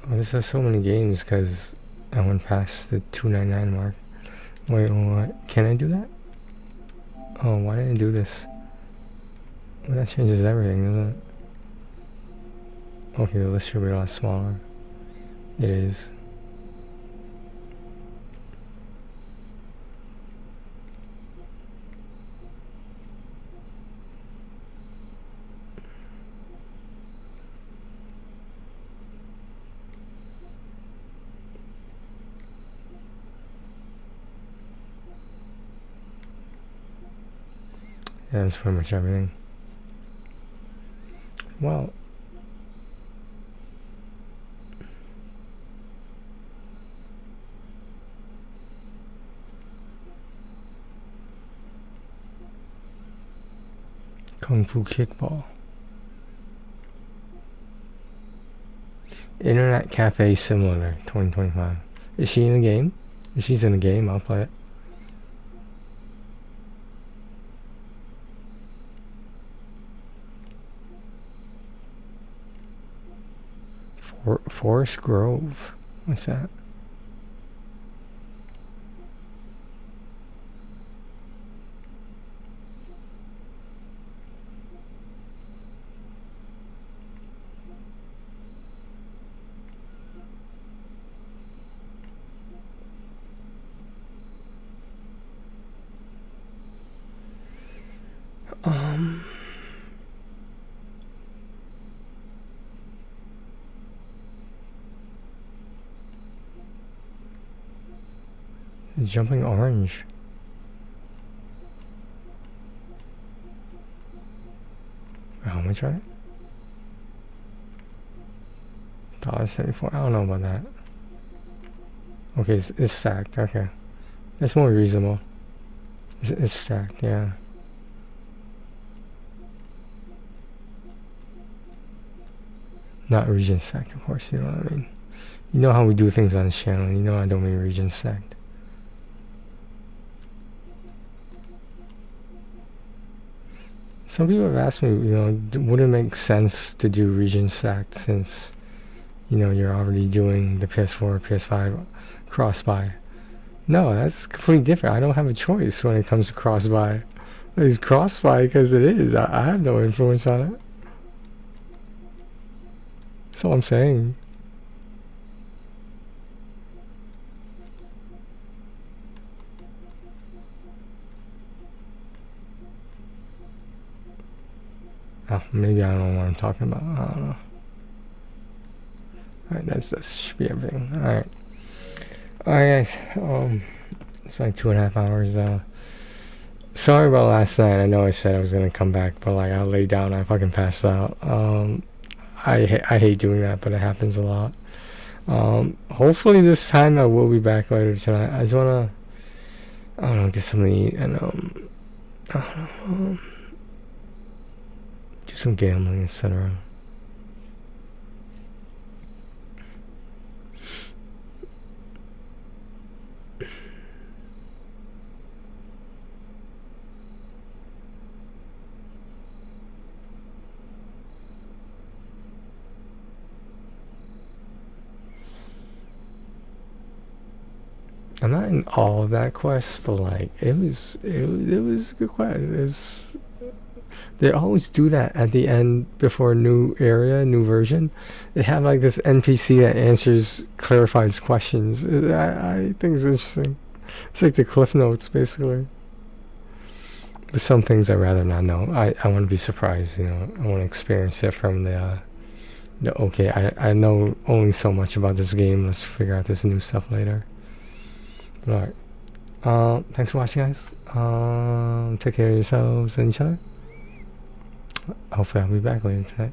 Oh, this has so many games because I went past the 299 mark. Wait, what? Can I do that? Oh, why didn't I do this? Well, that changes everything, doesn't it? Okay, the list should be a lot smaller. It is. Yeah, that's pretty much everything. Well, Kung Fu Kickball. Internet Cafe Simulator 2025. Is she in the game? If she's in the game, I'll play it. Forest Grove. What's that? Jumping Orange. How much are it? $1.74. I don't know about that. Okay, it's stacked. Okay, that's more reasonable. It's stacked, yeah. Not region stacked, of course. You know what I mean. You know how we do things on this channel. You know I don't mean region stacked. Some people have asked me, you know, would it make sense to do region stacked since, you know, you're already doing the PS4, PS5 cross-buy? No, that's completely different. I don't have a choice when it comes to cross-buy. It's cross-buy because it is. I have no influence on it. That's all I'm saying. Oh, maybe I don't know what I'm talking about. I don't know. Alright, that should be everything. Alright. Alright, guys. It's like 2.5 hours. Sorry about last night. I know I said I was gonna come back, but like I laid down, I fucking passed out. I hate doing that, but it happens a lot. Hopefully this time I will be back later tonight. I just wanna, I don't know, get something to eat and I don't know. some gambling, etc. I'm not in all of that quest, but like it was a good quest. They always do that at the end before a new area, new version. They have like this NPC that clarifies questions. I think it's interesting. It's like the Cliff Notes, basically. But some things I'd rather not know. I want to be surprised, you know. I want to experience it from the okay, I know only so much about this game. Let's figure out this new stuff later. Alright. Thanks for watching, guys. Take care of yourselves and each other. Hopefully I'll be back later tonight.